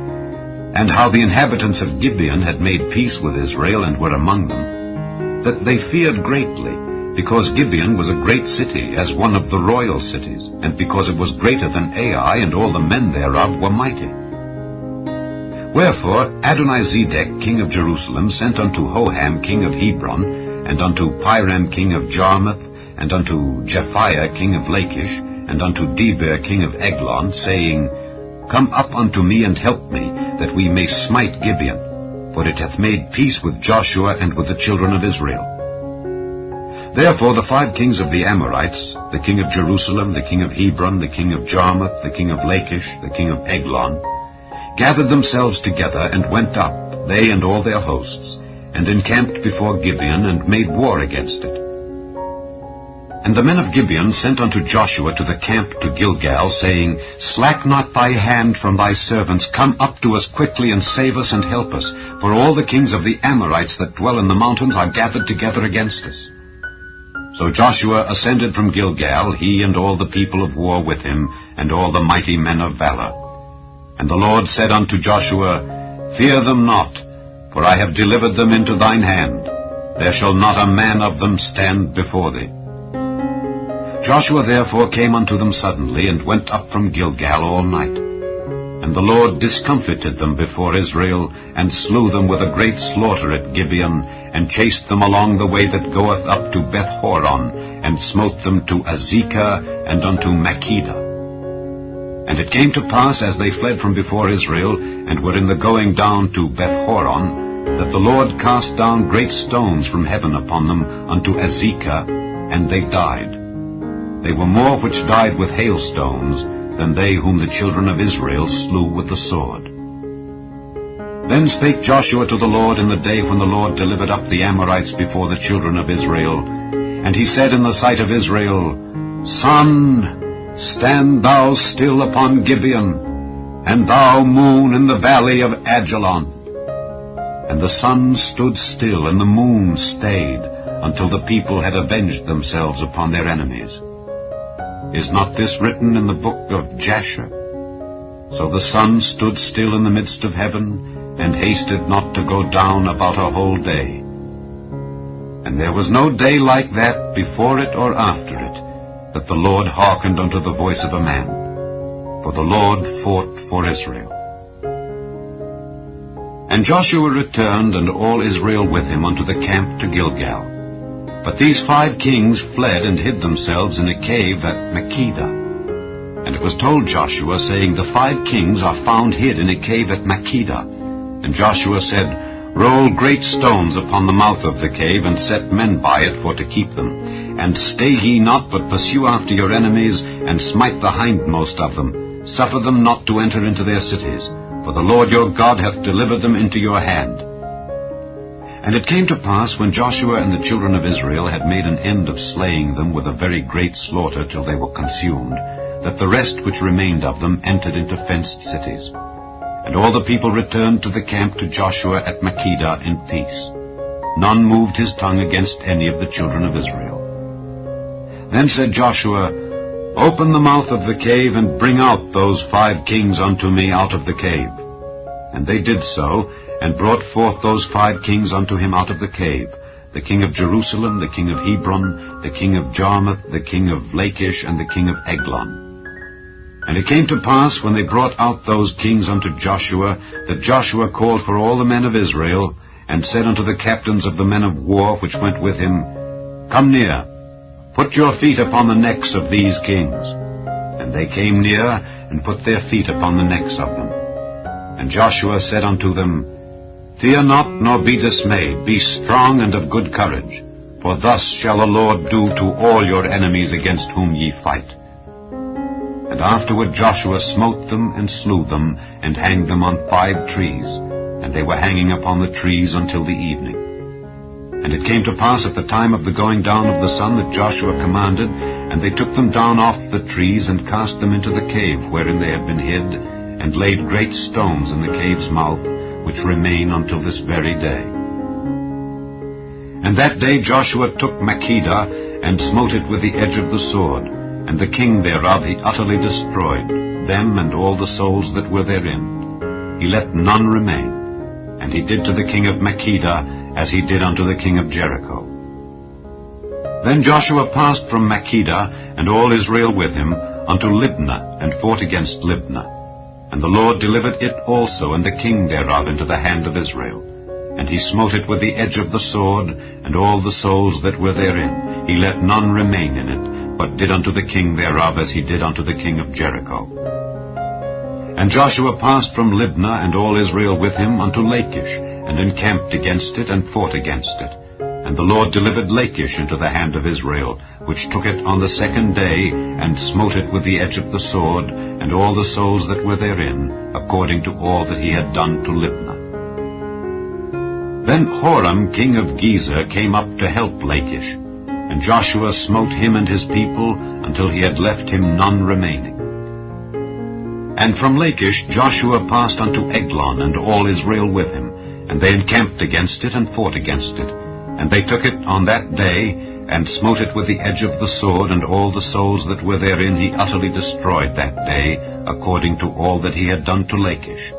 and how the inhabitants of Gibeon had made peace with Israel and were among them, that they feared greatly, because Gibeon was a great city, as one of the royal cities, and because it was greater than Ai, and all the men thereof were mighty. Wherefore Adonizedec, king of Jerusalem, sent unto Hoham, king of Hebron, and unto Piram, king of Jarmuth, and unto Japhiah, king of Lachish, and unto Deber, king of Eglon, saying, Come up unto me, and help me, that we may smite Gibeon, for it hath made peace with Joshua and with the children of Israel. Therefore the 5 kings of the Amorites, the king of Jerusalem, the king of Hebron, the king of Jarmuth, the king of Lachish, the king of Eglon, gathered themselves together, and went up, they and all their hosts, and encamped before Gibeon, and made war against it. And the men of Gibeon sent unto Joshua to the camp to Gilgal, saying, Slack not thy hand from thy servants, come up to us quickly, and save us and help us, for all the kings of the Amorites that dwell in the mountains are gathered together against us. So Joshua ascended from Gilgal, he and all the people of war with him, and all the mighty men of valor. And the Lord said unto Joshua, Fear them not, for I have delivered them into thine hand. There shall not a man of them stand before thee. Joshua therefore came unto them suddenly, and went up from Gilgal all night. And the Lord discomfited them before Israel, and slew them with a great slaughter at Gibeon, and chased them along the way that goeth up to Beth-horon, and smote them to Azekah, and unto Makkedah. And it came to pass, as they fled from before Israel, and were in the going down to Beth-horon, that the Lord cast down great stones from heaven upon them unto Azekah, and they died. They were more which died with hailstones than they whom the children of Israel slew with the sword. Then spake Joshua to the Lord in the day when the Lord delivered up the Amorites before the children of Israel. And he said in the sight of Israel, Sun, stand thou still upon Gibeon, and thou moon in the valley of Ajalon. And the sun stood still, and the moon stayed, until the people had avenged themselves upon their enemies. Is not this written in the book of Jasher? So the sun stood still in the midst of heaven, and hasted not to go down about a whole day. And there was no day like that before it or after it, that the Lord hearkened unto the voice of a man. For the Lord fought for Israel. And Joshua returned, and all Israel with him, unto the camp to Gilgal. But these 5 kings fled and hid themselves in a cave at Makkedah. And it was told Joshua, saying, The 5 kings are found hid in a cave at Makkedah. And Joshua said, Roll great stones upon the mouth of the cave, and set men by it for to keep them. And stay ye not, but pursue after your enemies, and smite the hindmost of them. Suffer them not to enter into their cities, for the Lord your God hath delivered them into your hand. And it came to pass, when Joshua and the children of Israel had made an end of slaying them with a very great slaughter till they were consumed, that the rest which remained of them entered into fenced cities. And all the people returned to the camp to Joshua at Makkedah in peace. None moved his tongue against any of the children of Israel. Then said Joshua, Open the mouth of the cave, and bring out those 5 kings unto me out of the cave. And they did so, and brought forth those 5 kings unto him out of the cave, the king of Jerusalem, the king of Hebron, the king of Jarmuth, the king of Lachish, and the king of Eglon. And it came to pass, when they brought out those kings unto Joshua, that Joshua called for all the men of Israel, and said unto the captains of the men of war which went with him, Come near, put your feet upon the necks of these kings. And they came near, and put their feet upon the necks of them. And Joshua said unto them, Fear not, nor be dismayed. Be strong and of good courage. For thus shall the Lord do to all your enemies against whom ye fight. And afterward Joshua smote them, and slew them, and hanged them on 5 trees. And they were hanging upon the trees until the evening. And it came to pass at the time of the going down of the sun that Joshua commanded, and they took them down off the trees, and cast them into the cave wherein they had been hid, and laid great stones in the cave's mouth, which remain until this very day. And that day Joshua took Makkedah, and smote it with the edge of the sword, and the king thereof he utterly destroyed, them and all the souls that were therein. He let none remain. And he did to the king of Makkedah as he did unto the king of Jericho. Then Joshua passed from Makkedah, and all Israel with him, unto Libnah, and fought against Libnah. And the Lord delivered it also, and the king thereof, into the hand of Israel. And he smote it with the edge of the sword, and all the souls that were therein. He let none remain in it, but did unto the king thereof as he did unto the king of Jericho. And Joshua passed from Libnah, and all Israel with him, unto Lachish, and encamped against it, and fought against it. And the Lord delivered Lachish into the hand of Israel, which took it on the 2nd day, and smote it with the edge of the sword, and all the souls that were therein, according to all that he had done to Libnah. Then Horam king of Gezer came up to help Lachish, and Joshua smote him and his people, until he had left him none remaining. And from Lachish Joshua passed unto Eglon, and all Israel with him, and they encamped against it, and fought against it. And they took it on that day, and smote it with the edge of the sword, and all the souls that were therein he utterly destroyed that day, according to all that he had done to Lachish.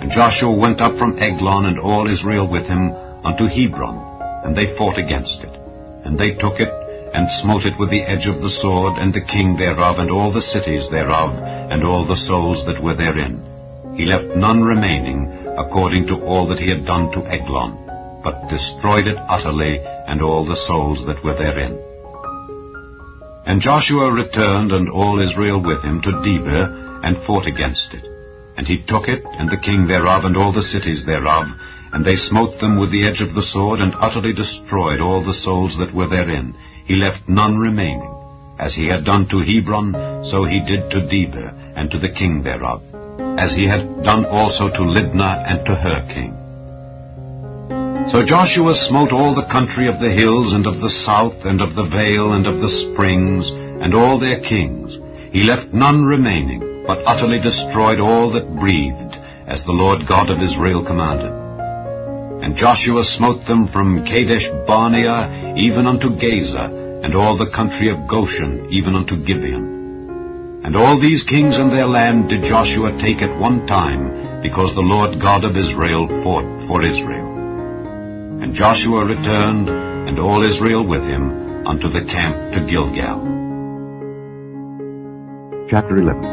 And Joshua went up from Eglon, and all Israel with him, unto Hebron, and they fought against it. And they took it, and smote it with the edge of the sword, and the king thereof, and all the cities thereof, and all the souls that were therein. He left none remaining, according to all that he had done to Eglon, but destroyed it utterly, and all the souls that were therein. And Joshua returned, and all Israel with him, to Debir, and fought against it. And he took it, and the king thereof, and all the cities thereof, and they smote them with the edge of the sword, and utterly destroyed all the souls that were therein. He left none remaining. As he had done to Hebron, so he did to Debir, and to the king thereof, as he had done also to Libnah, and to her king. So Joshua smote all the country of the hills, and of the south, and of the vale, and of the springs, and all their kings. He left none remaining, but utterly destroyed all that breathed, as the Lord God of Israel commanded. And Joshua smote them from Kadesh Barnea even unto Gaza, and all the country of Goshen even unto Gibeon. And all these kings and their land did Joshua take at one time, because the Lord God of Israel fought for Israel. And Joshua returned, and all Israel with him, unto the camp to Gilgal. Chapter 11.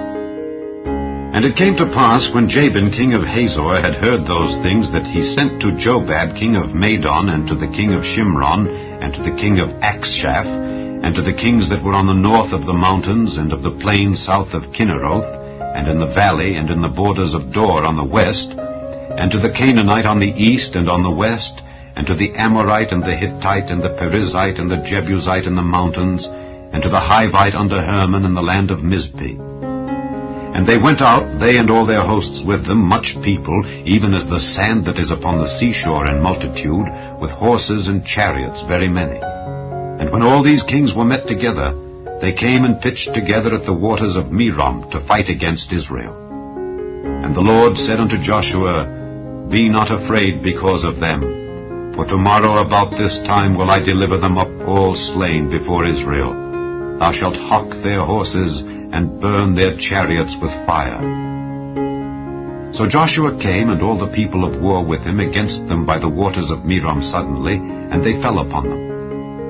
And it came to pass, when Jabin king of Hazor had heard those things, that he sent to Jobab king of Madon, and to the king of Shimron, and to the king of Akshaph, and to the kings that were on the north of the mountains, and of the plain south of Kinneroth, and in the valley, and in the borders of Dor on the west, and to the Canaanite on the east and on the west, and to the Amorite, and the Hittite, and the Perizzite, and the Jebusite in the mountains, and to the Hivite under Hermon in the land of Mizpeh. And they went out, they and all their hosts with them, much people, even as the sand that is upon the seashore in multitude, with horses and chariots very many. And when all these kings were met together, they came and pitched together at the waters of Merom to fight against Israel. And the Lord said unto Joshua, Be not afraid because of them, for tomorrow about this time will I deliver them up all slain before Israel. thou shalt hock their horses, and burn their chariots with fire. So Joshua came, and all the people of war with him, against them by the waters of Merom suddenly, and they fell upon them.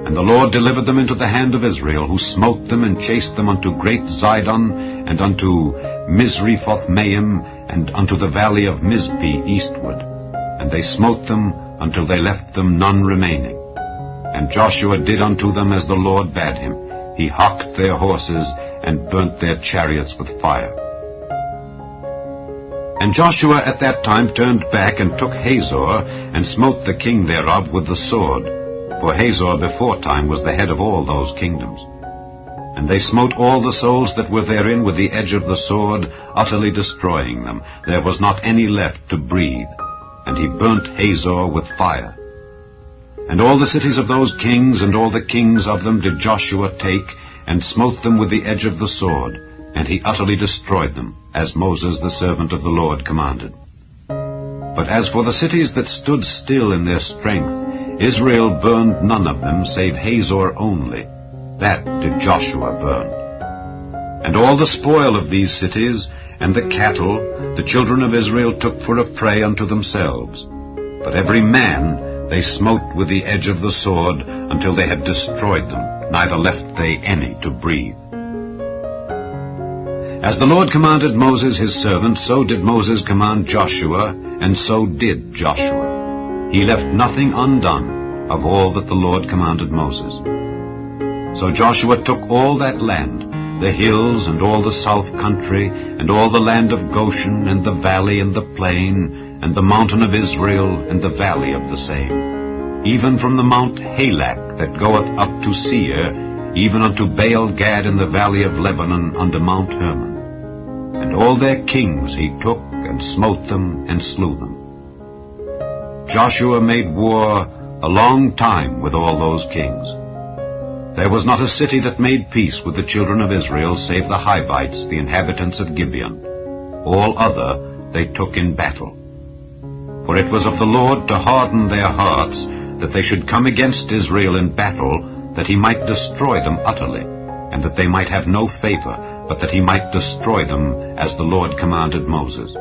And the Lord delivered them into the hand of Israel, who smote them and chased them unto great Zidon, and unto Misrephothmaim, and unto the valley of Mizpeh eastward. And they smote them until they left them none remaining. And Joshua did unto them as the Lord bade him. He hocked their horses, and burnt their chariots with fire. And Joshua at that time turned back, and took Hazor, and smote the king thereof with the sword. For Hazor beforetime was the head of all those kingdoms. And they smote all the souls that were therein with the edge of the sword, utterly destroying them. There was not any left to breathe. And he burnt Hazor with fire. And all the cities of those kings, and all the kings of them, did Joshua take, and smote them with the edge of the sword. And he utterly destroyed them, as Moses the servant of the Lord commanded. But as for the cities that stood still in their strength, Israel burned none of them, save Hazor only. That did Joshua burn. And all the spoil of these cities, and the cattle, the children of Israel took for a prey unto themselves. But every man they smote with the edge of the sword, until they had destroyed them, neither left they any to breathe. As the Lord commanded Moses his servant, so did Moses command Joshua, and so did Joshua. He left nothing undone of all that the Lord commanded Moses. So Joshua took all that land, the hills, and all the south country, and all the land of Goshen, and the valley, and the plain, and the mountain of Israel, and the valley of the same, even from the Mount Halak that goeth up to Seir, even unto Baal-Gad in the valley of Lebanon under Mount Hermon. And all their kings he took, and smote them, and slew them. Joshua made war a long time with all those kings. There was not a city that made peace with the children of Israel, save the Hivites, the inhabitants of Gibeon. All other they took in battle. For it was of the Lord to harden their hearts, that they should come against Israel in battle, that he might destroy them utterly, and that they might have no favor, but that he might destroy them, as the Lord commanded Moses.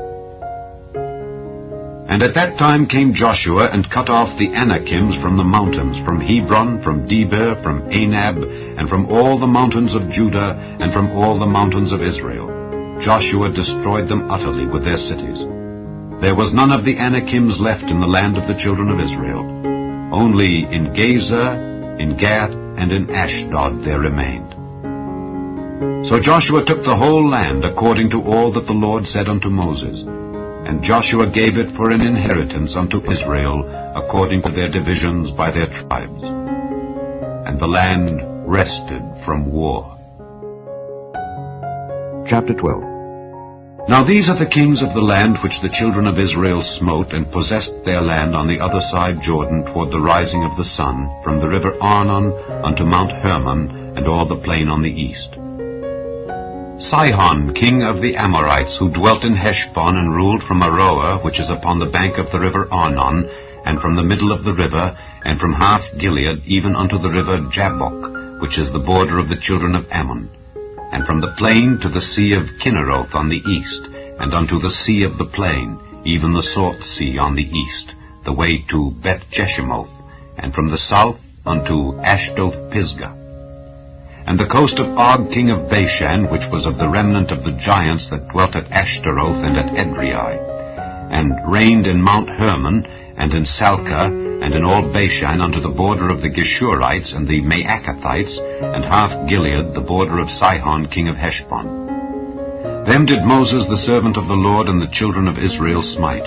And at that time came Joshua, and cut off the Anakims from the mountains, from Hebron, from Debir, from Anab, and from all the mountains of Judah, and from all the mountains of Israel. Joshua destroyed them utterly with their cities. There was none of the Anakims left in the land of the children of Israel. Only in Gazer, in Gath, and in Ashdod there remained. So Joshua took the whole land according to all that the Lord said unto Moses. And Joshua gave it for an inheritance unto Israel, according to their divisions by their tribes. And the land rested from war. Chapter 12. Now these are the kings of the land which the children of Israel smote, and possessed their land on the other side Jordan, toward the rising of the sun, from the river Arnon unto Mount Hermon, and all the plain on the east. Sihon, king of the Amorites, who dwelt in Heshbon, and ruled from Aroer, which is upon the bank of the river Arnon, and from the middle of the river, and from half Gilead, even unto the river Jabbok, which is the border of the children of Ammon, and from the plain to the sea of Kinneroth on the east, and unto the sea of the plain, even the Salt Sea on the east, the way to Beth Jeshimoth, and from the south unto Ashdoth Pisgah. And the coast of Og king of Bashan, which was of the remnant of the giants that dwelt at Ashtaroth and at Edrei, and reigned in Mount Hermon, and in Salcah, and in all Bashan unto the border of the Geshurites and the Maacathites, and half Gilead, the border of Sihon king of Heshbon. Them did Moses the servant of the Lord and the children of Israel smite.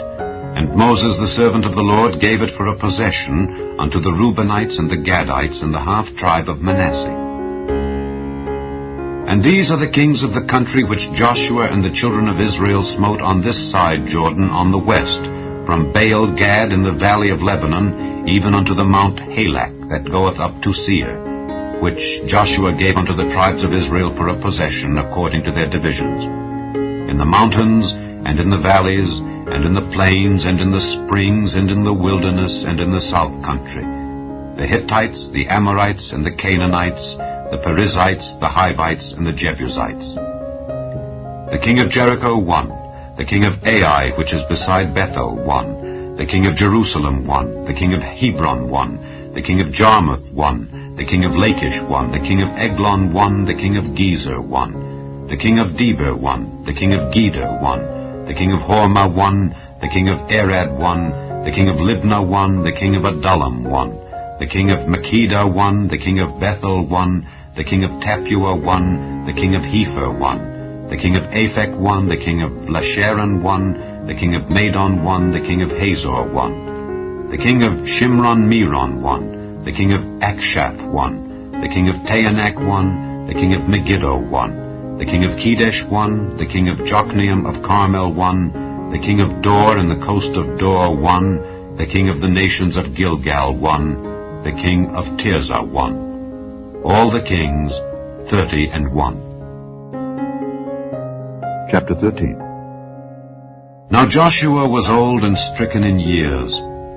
And Moses the servant of the Lord gave it for a possession unto the Reubenites and the Gadites and the half-tribe of Manasseh. And these are the kings of the country which Joshua and the children of Israel smote on this side Jordan on the west, from Baal-Gad in the valley of Lebanon, even unto the Mount Halak that goeth up to Seir, which Joshua gave unto the tribes of Israel for a possession according to their divisions. In the mountains, and in the valleys, and in the plains, and in the springs, and in the wilderness, and in the south country, the Hittites, the Amorites, and the Canaanites, the Perizzites, the Hivites, and the Jebusites. The king of Jericho won. The king of Ai, which is beside Bethel, won. The king of Jerusalem won. The king of Hebron won. The king of Jarmuth won. The king of Lachish won. The king of Eglon won. The king of Gezer won. The king of Debir won. The king of Geder won. The king of Hormah won. The king of Arad won. The king of Libnah won. The king of Adullam won. The king of Makkedah won. The king of Bethel won. The king of Tappuah won. The king of Hepher won. The king of Aphek won. The king of Lasharon won. The king of Madon won. The king of Hazor won. The king of Shimron-Meron won. The king of Akshaph won. The king of Taanach won. The king of Megiddo won. The king of Kedesh won. The king of Jokneam of Carmel won. The king of Dor and the coast of Dor won. The king of the nations of Gilgal won. The king of Tirzah won. All the kings, 31. Chapter 13. Now Joshua was old and stricken in years,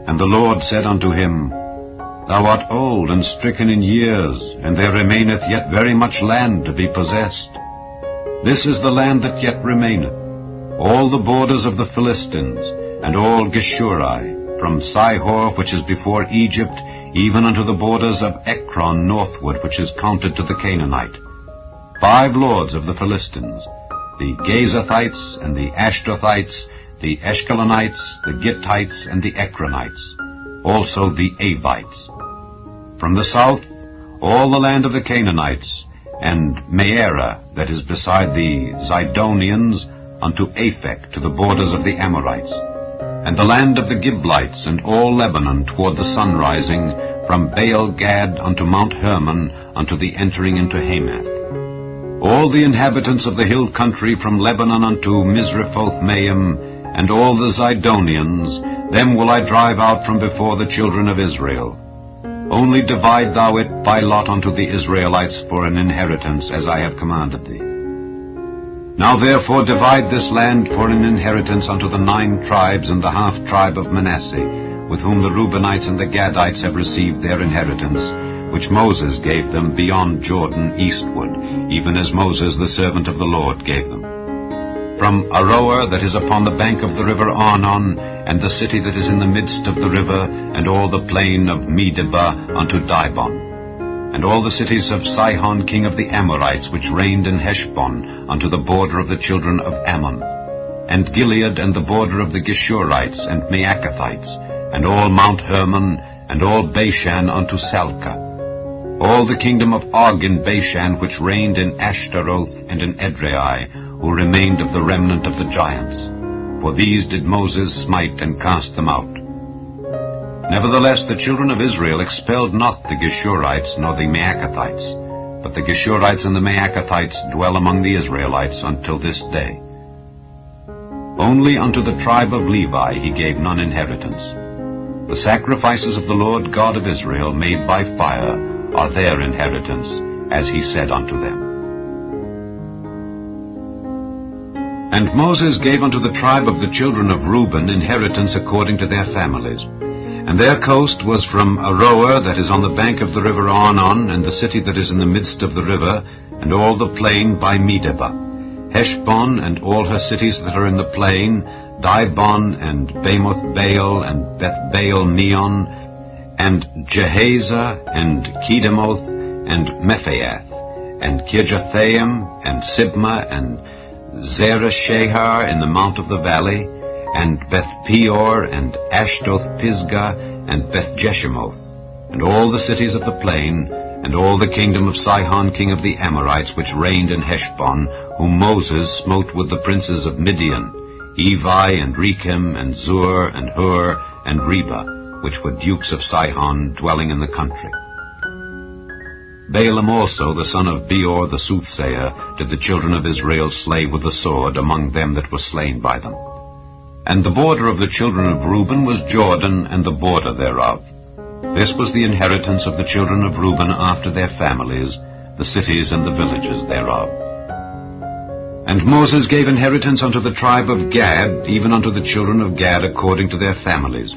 and the Lord said unto him, Thou art old and stricken in years, and there remaineth yet very much land to be possessed. This is the land that yet remaineth, all the borders of the Philistines, and all Geshuri, from Sihor, which is before Egypt, even unto the borders of Ekron northward, which is counted to the Canaanite. 5 lords of the Philistines, the Gazathites, and the Ashdothites, the Eshkelonites, the Gittites, and the Ekronites, also the Avites. From the south, all the land of the Canaanites, and Mearah, that is beside the Zidonians, unto Aphek, to the borders of the Amorites, and the land of the Giblites, and all Lebanon toward the sunrising, from Baal-Gad unto Mount Hermon, unto the entering into Hamath. All the inhabitants of the hill country from Lebanon unto Misrephoth-Maim, and all the Zidonians, them will I drive out from before the children of Israel. Only divide thou it by lot unto the Israelites for an inheritance, as I have commanded thee. Now therefore divide this land for an inheritance unto the 9 tribes and the half-tribe of Manasseh, with whom the Reubenites and the Gadites have received their inheritance, which Moses gave them beyond Jordan eastward, even as Moses the servant of the Lord gave them. From Aroer, that is upon the bank of the river Arnon, and the city that is in the midst of the river, and all the plain of Medeba unto Dibon, and all the cities of Sihon king of the Amorites, which reigned in Heshbon, unto the border of the children of Ammon, and Gilead, and the border of the Geshurites and Maacathites, and all Mount Hermon, and all Bashan unto Salcah, all the kingdom of Og in Bashan, which reigned in Ashtaroth and in Edrei, who remained of the remnant of the giants. For these did Moses smite and cast them out. Nevertheless the children of Israel expelled not the Geshurites nor the Maacathites, but the Geshurites and the Maacathites dwell among the Israelites until this day. Only unto the tribe of Levi he gave none inheritance. The sacrifices of the Lord God of Israel made by fire are their inheritance, as he said unto them. And Moses gave unto the tribe of the children of Reuben inheritance according to their families. And their coast was from Aroer, that is on the bank of the river Arnon, and the city that is in the midst of the river, and all the plain by Medeba, Heshbon, and all her cities that are in the plain, Dibon, and Bamoth Baal, and Beth Baal Meon, and Jehaza, and Kedemoth, and Mephaath, and Kirjathaim, and Sibmah, and Zerah-Shahar in the mount of the valley, and Beth-Peor, and Ashdoth-Pisgah, and Beth-Jeshimoth, and all the cities of the plain, and all the kingdom of Sihon king of the Amorites, which reigned in Heshbon, whom Moses smote with the princes of Midian, Evi, and Rechem, and Zur, and Hur, and Reba, which were dukes of Sihon, dwelling in the country. Balaam also, the son of Beor the soothsayer, did the children of Israel slay with the sword among them that were slain by them. And the border of the children of Reuben was Jordan, and the border thereof. This was the inheritance of the children of Reuben after their families, the cities and the villages thereof. And Moses gave inheritance unto the tribe of Gad, even unto the children of Gad according to their families.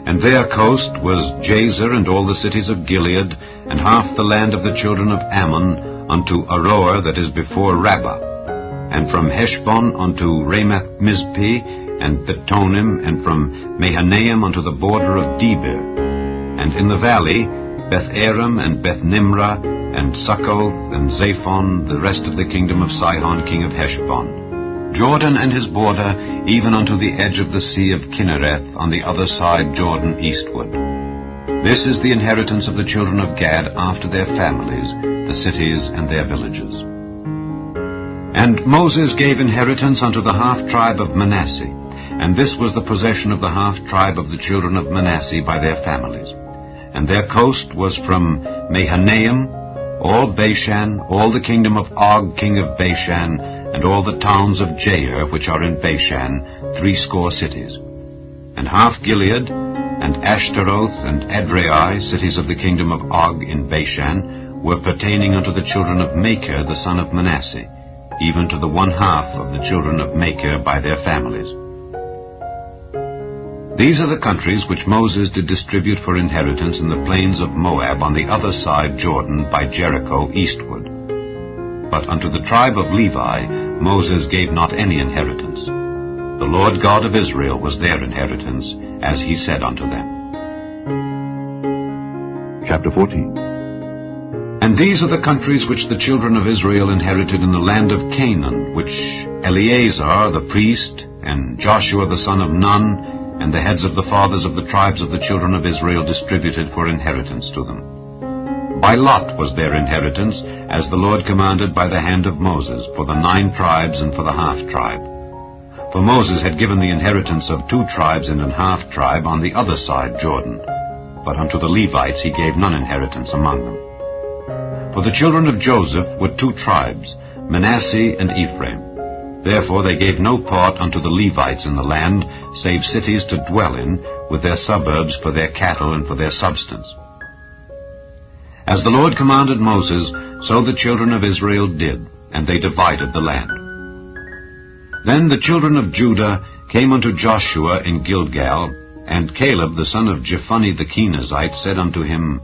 And their coast was Jazer, and all the cities of Gilead, and half the land of the children of Ammon unto Aroer that is before Rabbah, and from Heshbon unto Ramath Mizpeh, and Betonim, and from Mahanaim unto the border of Debir, and in the valley Beth-aram and Beth-nimrah, and Succoth, and Zaphon, the rest of the kingdom of Sihon king of Heshbon, Jordan and his border, even unto the edge of the sea of Kinnereth, on the other side Jordan eastward. This is the inheritance of the children of Gad after their families, the cities and their villages. And Moses gave inheritance unto the half-tribe of Manasseh, and this was the possession of the half-tribe of the children of Manasseh by their families. And their coast was from Mahanaim, all Bashan, all the kingdom of Og king of Bashan, and all the towns of Jair which are in Bashan, 80 cities. And half Gilead, and Ashtaroth, and Edrei, cities of the kingdom of Og in Bashan, were pertaining unto the children of Machir the son of Manasseh, even to the 1/2 of the children of Machir by their families. These are the countries which Moses did distribute for inheritance in the plains of Moab on the other side Jordan by Jericho eastward. But unto the tribe of Levi Moses gave not any inheritance. The Lord God of Israel was their inheritance, as he said unto them. Chapter 14. And these are the countries which the children of Israel inherited in the land of Canaan, which Eleazar the priest, and Joshua the son of Nun, and the heads of the fathers of the tribes of the children of Israel distributed for inheritance to them. By lot was their inheritance, as the Lord commanded by the hand of Moses, for the 9 tribes and for the half-tribe. For Moses had given the inheritance of 2 tribes and an half-tribe on the other side Jordan, but unto the Levites he gave none inheritance among them. For the children of Joseph were 2 tribes, Manasseh and Ephraim. Therefore they gave no part unto the Levites in the land, save cities to dwell in, with their suburbs for their cattle and for their substance. As the Lord commanded Moses, so the children of Israel did, and they divided the land. Then the children of Judah came unto Joshua in Gilgal, and Caleb the son of Jephunneh the Kenizzite said unto him,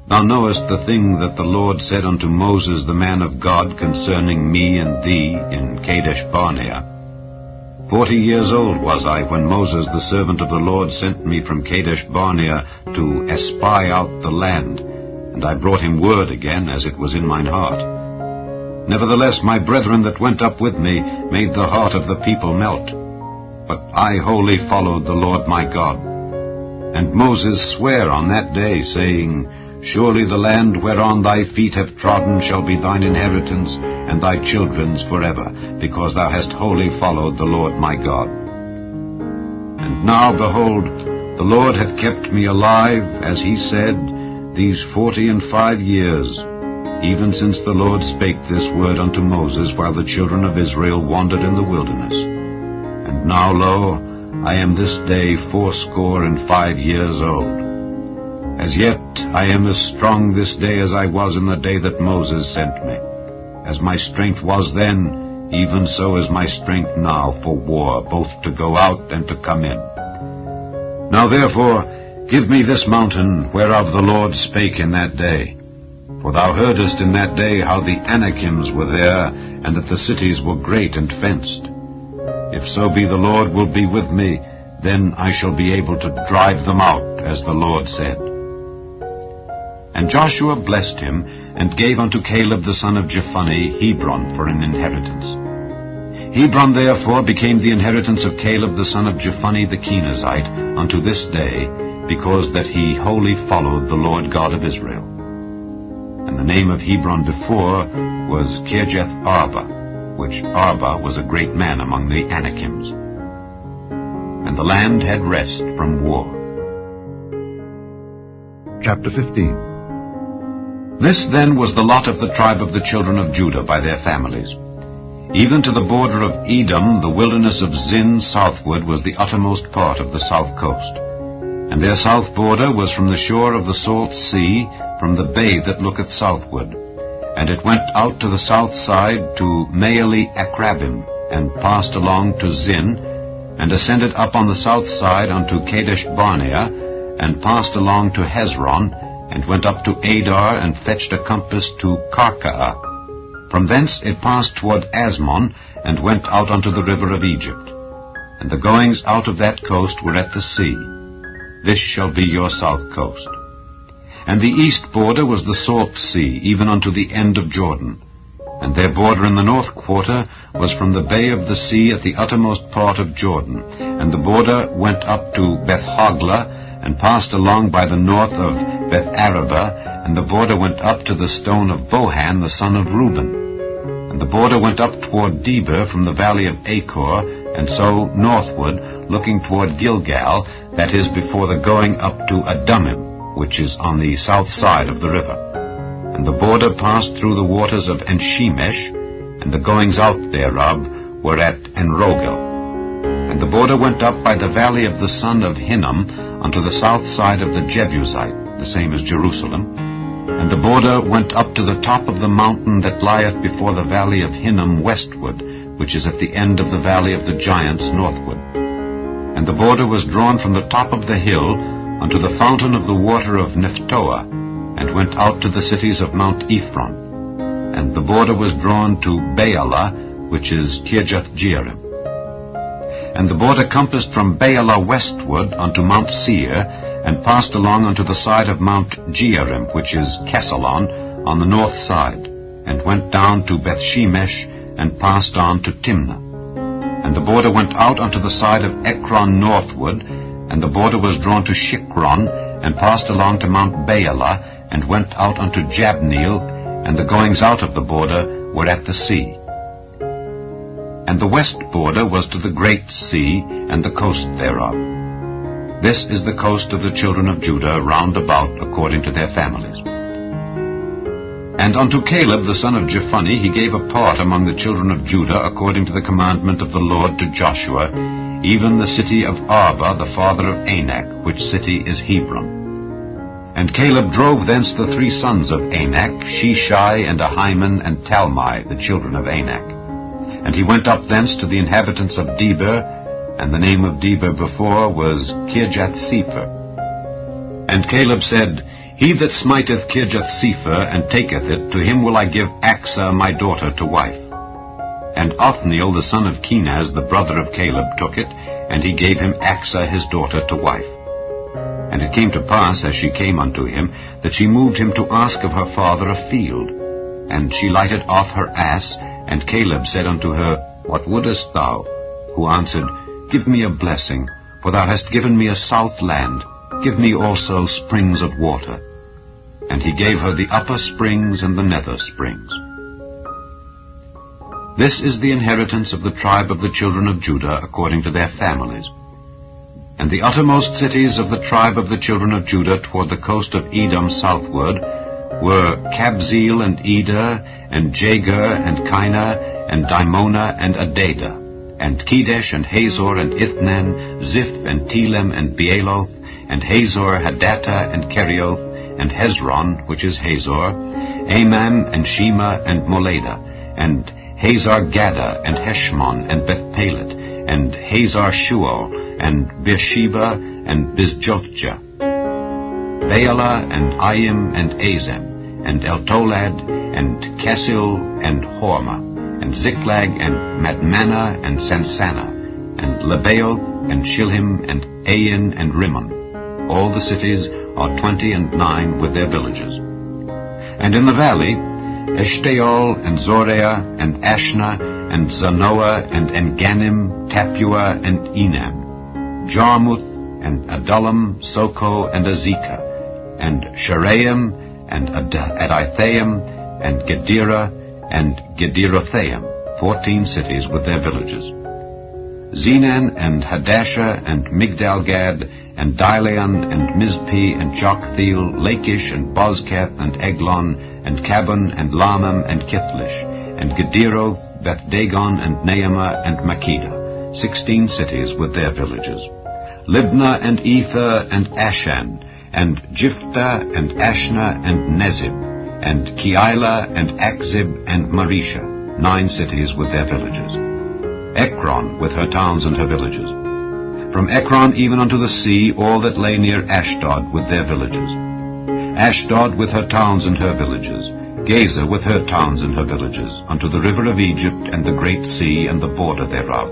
Thou knowest the thing that the Lord said unto Moses the man of God concerning me and thee in Kadesh Barnea. 40 years old was I when Moses the servant of the Lord sent me from Kadesh Barnea to espy out the land, and I brought him word again, as it was in mine heart. Nevertheless my brethren that went up with me made the heart of the people melt. But I wholly followed the Lord my God. And Moses sware on that day, saying, Surely the land whereon thy feet have trodden shall be thine inheritance, and thy children's forever, because thou hast wholly followed the Lord my God. And now, behold, the Lord hath kept me alive, as he said, these 45 years, even since the Lord spake this word unto Moses, while the children of Israel wandered in the wilderness. And now, lo, I am this day 85 years old. As yet I am as strong this day as I was in the day that Moses sent me. As my strength was then, even so is my strength now for war, both to go out and to come in. Now therefore, give me this mountain whereof the Lord spake in that day. For thou heardest in that day how the Anakims were there, and that the cities were great and fenced. If so be the Lord will be with me, then I shall be able to drive them out, as the Lord said. And Joshua blessed him, and gave unto Caleb the son of Jephunneh Hebron for an inheritance. Hebron therefore became the inheritance of Caleb the son of Jephunneh the Kenizzite unto this day, because that he wholly followed the Lord God of Israel. And the name of Hebron before was Kirjath Arba, which Arba was a great man among the Anakims. And the land had rest from war. Chapter 15. This then was the lot of the tribe of the children of Judah by their families. Even to the border of Edom, the wilderness of Zin southward was the uttermost part of the south coast. And their south border was from the shore of the salt sea, from the bay that looketh southward. And it went out to the south side to Maale Akrabim, and passed along to Zin, and ascended up on the south side unto Kadesh Barnea, and passed along to Hezron, and went up to Adar, and fetched a compass to Karkaa. From thence it passed toward Asmon, and went out unto the river of Egypt. And the goings out of that coast were at the sea. This shall be your south coast. And the east border was the salt sea, even unto the end of Jordan. And their border in the north quarter was from the bay of the sea at the uttermost part of Jordan. And the border went up to Beth-hoglah, and passed along by the north of Beth-arabah, and the border went up to the stone of Bohan, the son of Reuben. And the border went up toward Debir from the valley of Achor, and so northward, looking toward Gilgal, that is before the going up to Adumim, which is on the south side of the river. And the border passed through the waters of Enshemesh, and the goings out thereof were at Enrogel. And the border went up by the valley of the son of Hinnom unto the south side of the Jebusite, the same as Jerusalem. And the border went up to the top of the mountain that lieth before the valley of Hinnom westward, which is at the end of the valley of the giants northward. And the border was drawn from the top of the hill unto the fountain of the water of Nephtoah, and went out to the cities of Mount Ephron. And the border was drawn to Baalah, which is Kirjath-jearim. And the border compassed from Baalah westward unto Mount Seir, and passed along unto the side of Mount Jearim, which is Kesalon, on the north side, and went down to Bethshemesh, and passed on to Timnah. And the border went out unto the side of Ekron northward, and the border was drawn to Shikron, and passed along to Mount Baalah, and went out unto Jabneel, and the goings out of the border were at the sea. And the west border was to the great sea, and the coast thereof. This is the coast of the children of Judah round about according to their families. And unto Caleb the son of Jephunneh he gave a part among the children of Judah according to the commandment of the Lord to Joshua, even the city of Arba the father of Anak, which city is Hebron. And Caleb drove thence the 3 sons of Anak, Sheshai, and Ahiman, and Talmai, the children of Anak. And he went up thence to the inhabitants of Debir, and the name of Debir before was Kirjath-sepher. And Caleb said, He that smiteth Kirjath-sepher, and taketh it, to him will I give Achsah my daughter to wife. And Othniel the son of Kenaz, the brother of Caleb, took it, and he gave him Achsah his daughter to wife. And it came to pass, as she came unto him, that she moved him to ask of her father a field. And she lighted off her ass, and Caleb said unto her, What wouldest thou? Who answered, Give me a blessing, for thou hast given me a south land. Give me also springs of water. And he gave her the upper springs and the nether springs. This is the inheritance of the tribe of the children of Judah according to their families. And the uttermost cities of the tribe of the children of Judah toward the coast of Edom southward were Kabzeel and Eder, and Jagur, and Kinah, and Dimona, and Adadah, and Kedesh, and Hazor, and Ithnan, Ziph, and Telem, and Bealoth, and Hazor, Hadattah, and Kerioth, and Hezron, which is Hazor, Amam, and Shema, and Moladah, and Hazar-Gaddah, and Heshmon, and Beth-Pelet, and Hazar-Shual, and Beersheba, and Bizjothjah, Baalah, and Ayim, and Azem, and Eltolad, and Kesil, and Hormah, and Ziklag, and Madmanah, and Sansannah, and Lebaoth, and Shilhim, and Ain, and Rimmon. All the cities are 29 with their villages. And in the valley, Eshtaol, and Zoreah, and Ashna, and Zanoah, and Enganim, Tapua, and Enam, Jarmuth, and Adullam, Soko, and Azekah, and Sharaim, and Adithaim, and Gedera, and Gederothaim, 14 cities with their villages. Zenan, and Hadashah, and Migdalgad, and Dileon, and Mizpeh, and Joktheel, Lachish, and Bozkath, and Eglon, and Cabon, and Lamam, and Kithlish, and Gederoth, Beth-dagon, and Naamah, and Makkedah, 16 cities with their villages. Libnah, and Ether, and Ashan, and Jiphthah, and Ashna, and Nezib, and Keilah, and Akzib, and Marisha, 9 cities with their villages. Ekron with her towns and her villages. From Ekron even unto the sea, all that lay near Ashdod with their villages. Ashdod with her towns and her villages, Gaza with her towns and her villages, unto the river of Egypt and the great sea and the border thereof.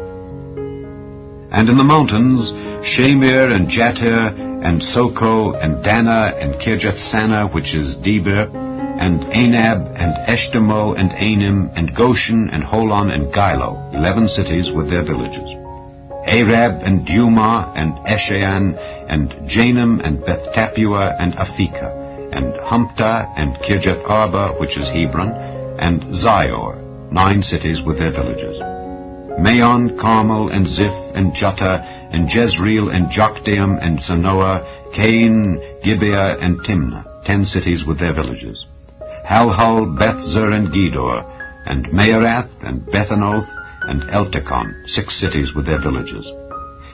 And in the mountains, Shamir and Jatir, and Soko, and Dana, and Kirjath-Sana, which is Debir, and Anab, and Eshtemoh, and Anim, and Goshen, and Holon, and Gilo, 11 cities with their villages. Arab, and Dumah, and Eshan, and Janam, and Beth-Tappuah, and Aphekah, and Humptah, and Kirjath-Arba, which is Hebron, and Zior, 9 cities with their villages. Maon, Carmel, and Ziph, and Juttah, and Jezreel, and Jokdeam, and Zanoah, Cain, Gibeah, and Timnah, 10 cities with their villages. Halhul, Bethzer, and Gedor, and Maarath, and Bethanoth, and Eltekon, 6 cities with their villages.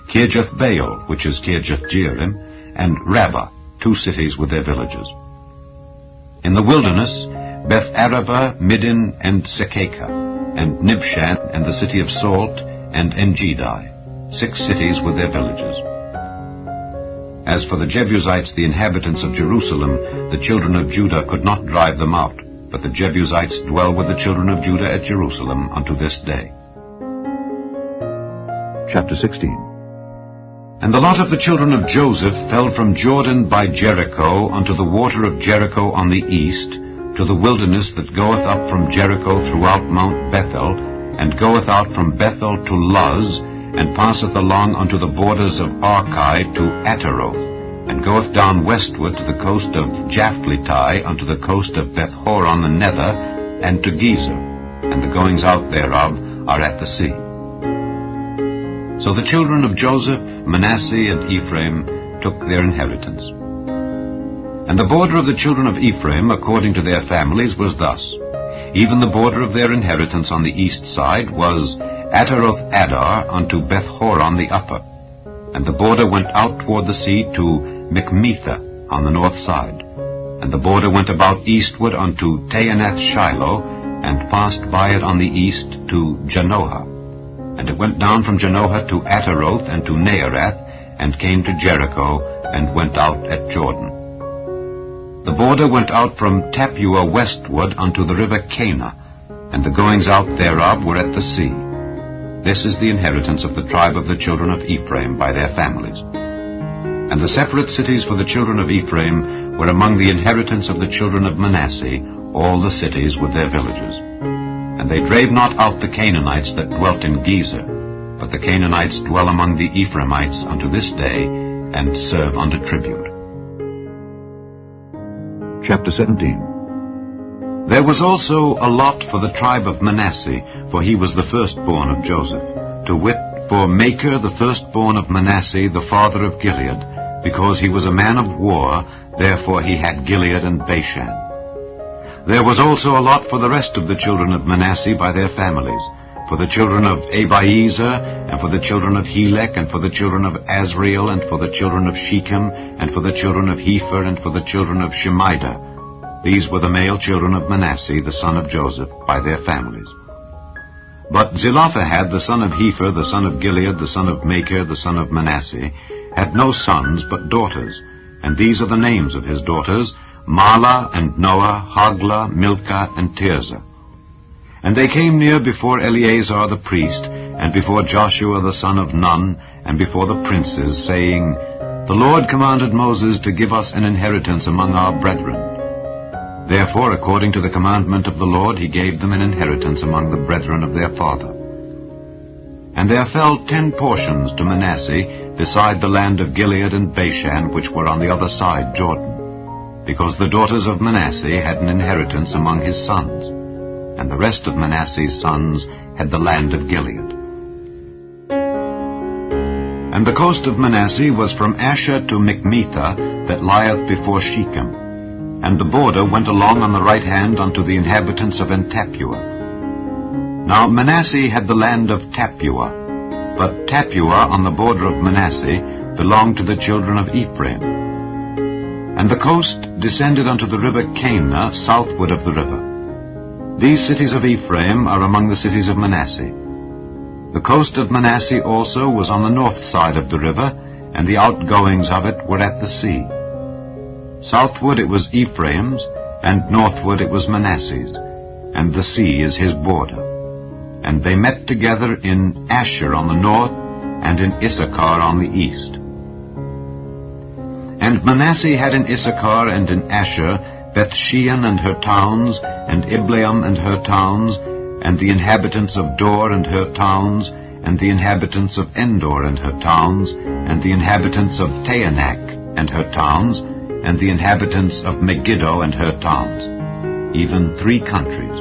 Kirjath-Baal, which is Kirjath-Jearim, and Rabbah, 2 cities with their villages. In the wilderness, Beth-Arabah, Middin, and Sekekah, and Nibshan, and the city of Salt, and Engedi, 6 cities with their villages. As for the Jebusites, the inhabitants of Jerusalem, the children of Judah could not drive them out, but the Jebusites dwell with the children of Judah at Jerusalem unto this day. Chapter 16. And the lot of the children of Joseph fell from Jordan by Jericho unto the water of Jericho on the east, to the wilderness that goeth up from Jericho throughout Mount Bethel, and goeth out from Bethel to Luz, and passeth along unto the borders of Archi to Ataroth, and goeth down westward to the coast of Japhletai, unto the coast of Beth-horon the nether, and to Gezer, and the goings out thereof are at the sea. So the children of Joseph, Manasseh, and Ephraim took their inheritance. And the border of the children of Ephraim, according to their families, was thus. Even the border of their inheritance on the east side was Ataroth-Adar unto Beth-horon the upper. And the border went out toward the sea to Michmetha on the north side. And the border went about eastward unto Taanath-Shiloh, and passed by it on the east to Janohah. And it went down from Janohah to Ataroth and to Naarath, and came to Jericho, and went out at Jordan. The border went out from Tappuah westward unto the river Cana, and the goings out thereof were at the sea. This is the inheritance of the tribe of the children of Ephraim by their families. And the separate cities for the children of Ephraim were among the inheritance of the children of Manasseh, all the cities with their villages. And they drave not out the Canaanites that dwelt in Gezer, but the Canaanites dwell among the Ephraimites unto this day, and serve unto tribute. Chapter 17. There was also a lot for the tribe of Manasseh, for he was the firstborn of Joseph, to wit, for Machir the firstborn of Manasseh, the father of Gilead, because he was a man of war, therefore he had Gilead and Bashan. There was also a lot for the rest of the children of Manasseh by their families, for the children of Abiezer, and for the children of Helek, and for the children of Azriel, and for the children of Shechem, and for the children of Hepher, and for the children of Shemida. These were the male children of Manasseh, the son of Joseph, by their families. But Zelophehad, the son of Hepher, the son of Gilead, the son of Machir, the son of Manasseh, had no sons but daughters, and these are the names of his daughters, Mahlah, and Noah, Hoglah, Milcah, and Tirzah. And they came near before Eleazar the priest, and before Joshua the son of Nun, and before the princes, saying, The Lord commanded Moses to give us an inheritance among our brethren. Therefore, according to the commandment of the Lord, he gave them an inheritance among the brethren of their father. And there fell 10 portions to Manasseh, beside the land of Gilead and Bashan, which were on the other side Jordan, because the daughters of Manasseh had an inheritance among his sons, and the rest of Manasseh's sons had the land of Gilead. And the coast of Manasseh was from Asher to Michmetha, that lieth before Shechem, and the border went along on the right hand unto the inhabitants of En-Tappuah. Now Manasseh had the land of Tappuah, but Tappuah on the border of Manasseh belonged to the children of Ephraim. And the coast descended unto the river Cana, southward of the river. These cities of Ephraim are among the cities of Manasseh. The coast of Manasseh also was on the north side of the river, and the outgoings of it were at the sea. Southward it was Ephraim's, and northward it was Manasseh's, and the sea is his border. And they met together in Asher on the north, and in Issachar on the east. And Manasseh had in Issachar and in Asher Bethshean and her towns, and Ibleam and her towns, and the inhabitants of Dor and her towns, and the inhabitants of Endor and her towns, and the inhabitants of Taanach and her towns, and the inhabitants of Megiddo and her towns, even 3 countries.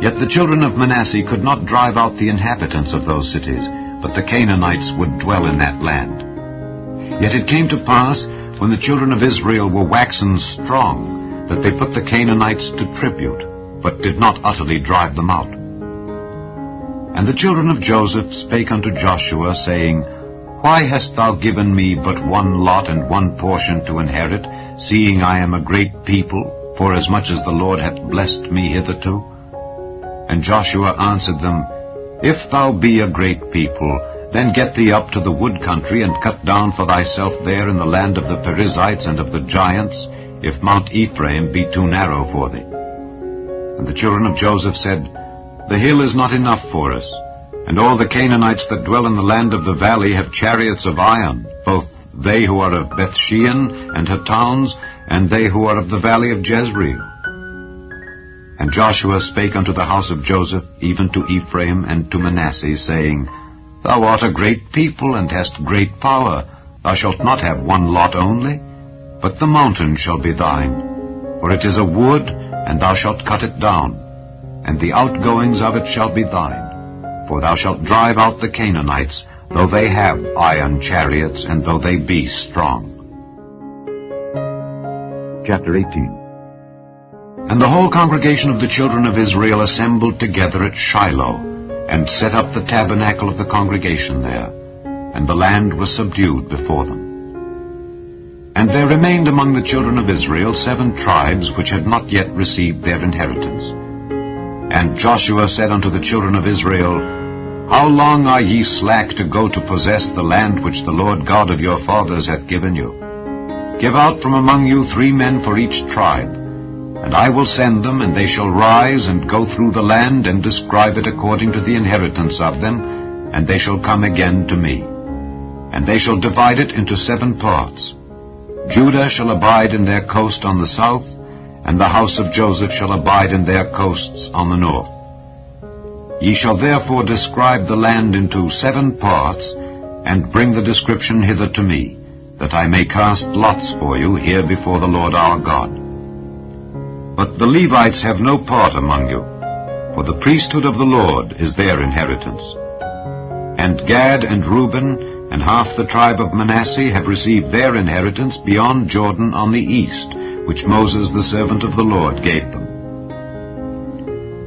Yet the children of Manasseh could not drive out the inhabitants of those cities, but the Canaanites would dwell in that land. Yet it came to pass, when the children of Israel were waxen strong, that they put the Canaanites to tribute, but did not utterly drive them out. And the children of Joseph spake unto Joshua, saying, Why hast thou given me but 1 lot and 1 portion to inherit, seeing I am a great people, forasmuch as the Lord hath blessed me hitherto? And Joshua answered them, If thou be a great people, then get thee up to the wood country, and cut down for thyself there in the land of the Perizzites and of the giants, if Mount Ephraim be too narrow for thee. And the children of Joseph said, The hill is not enough for us, and all the Canaanites that dwell in the land of the valley have chariots of iron, both they who are of Bethshean and her towns, and they who are of the valley of Jezreel. And Joshua spake unto the house of Joseph, even to Ephraim and to Manasseh, saying, Thou art a great people, and hast great power. Thou shalt not have 1 lot only, but the mountain shall be thine. For it is a wood, and thou shalt cut it down, and the outgoings of it shall be thine. For thou shalt drive out the Canaanites, though they have iron chariots, and though they be strong. Chapter 18. And the whole congregation of the children of Israel assembled together at Shiloh, and set up the tabernacle of the congregation there, and the land was subdued before them. And there remained among the children of Israel 7 tribes which had not yet received their inheritance. And Joshua said unto the children of Israel, How long are ye slack to go to possess the land which the Lord God of your fathers hath given you? Give out from among you 3 men for each tribe, and I will send them, and they shall rise and go through the land, and describe it according to the inheritance of them, and they shall come again to me. And they shall divide it into 7 parts. Judah shall abide in their coast on the south, and the house of Joseph shall abide in their coasts on the north. Ye shall therefore describe the land into 7 parts, and bring the description hither to me, that I may cast lots for you here before the Lord our God. But the Levites have no part among you, for the priesthood of the Lord is their inheritance. And Gad and Reuben and half the tribe of Manasseh have received their inheritance beyond Jordan on the east, which Moses the servant of the Lord gave them.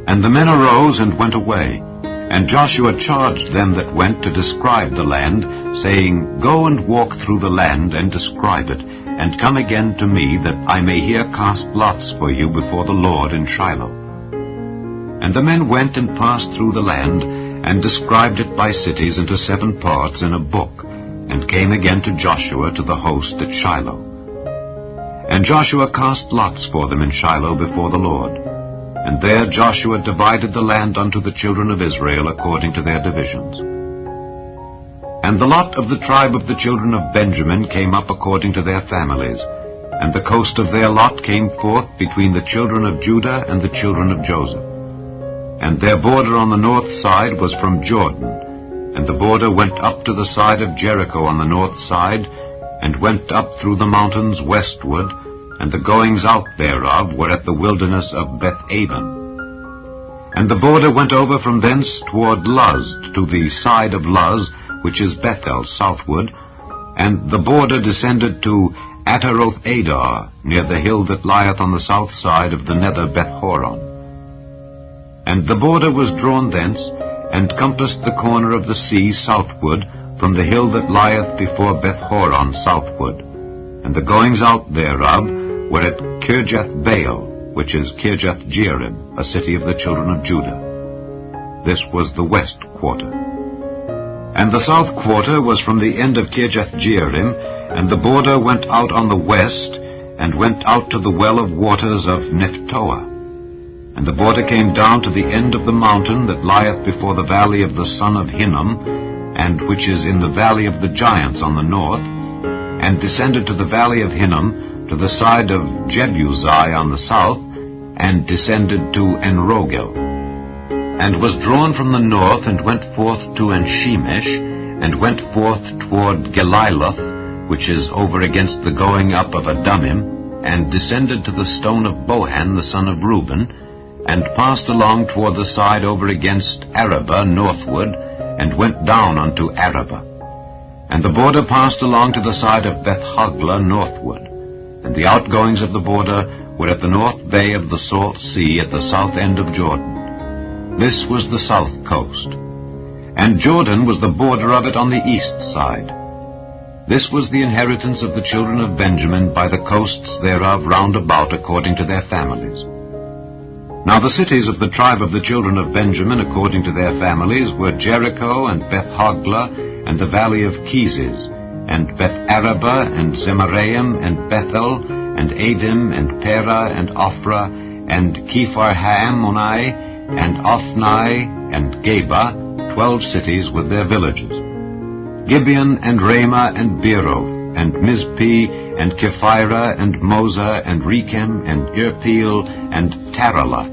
And the men arose and went away, and Joshua charged them that went to describe the land, saying, Go and walk through the land and describe it, and come again to me, that I may here cast lots for you before the Lord in Shiloh. And the men went and passed through the land, and described it by cities into 7 parts in a book, and came again to Joshua to the host at Shiloh. And Joshua cast lots for them in Shiloh before the Lord. And there Joshua divided the land unto the children of Israel according to their divisions. And the lot of the tribe of the children of Benjamin came up according to their families, and the coast of their lot came forth between the children of Judah and the children of Joseph. And their border on the north side was from Jordan, and the border went up to the side of Jericho on the north side, and went up through the mountains westward, and the goings out thereof were at the wilderness of Beth-aven. And the border went over from thence toward Luz, to the side of Luz, which is Bethel southward, and the border descended to Ataroth-adar, near the hill that lieth on the south side of the nether Beth-horon. And the border was drawn thence, and compassed the corner of the sea southward, from the hill that lieth before Beth-horon southward. And the goings out thereof were at Kirjath-baal, which is Kirjath-jearim, a city of the children of Judah. This was the west quarter. And the south quarter was from the end of Kirjath-jearim, and the border went out on the west, and went out to the well of waters of Nephtoah. And the border came down to the end of the mountain that lieth before the valley of the son of Hinnom, and which is in the valley of the giants on the north, and descended to the valley of Hinnom, to the side of Jebusi on the south, and descended to Enrogel, and was drawn from the north, and went forth to Enshemesh, and went forth toward Geliloth, which is over against the going up of Adumim, and descended to the stone of Bohan the son of Reuben, and passed along toward the side over against Arabah northward, and went down unto Arabah. And the border passed along to the side of Beth-hoglah northward, and the outgoings of the border were at the north bay of the Salt Sea at the south end of Jordan. This was the south coast. And Jordan was the border of it on the east side. This was the inheritance of the children of Benjamin by the coasts thereof round about according to their families. Now the cities of the tribe of the children of Benjamin according to their families were Jericho, and Beth-hoglah, and the valley of Keziz, and Beth-arabah, and Zemaraim, and Bethel, and Avim, and Perah, and Ophrah, and Kepharhammoni, and Ophni, and Geba, 12 cities with their villages. Gibeon, and Ramah, and Beeroth, and Mizpeh, and Kephirah, and Moza, and Rechem, and Irpeel, and Taralah,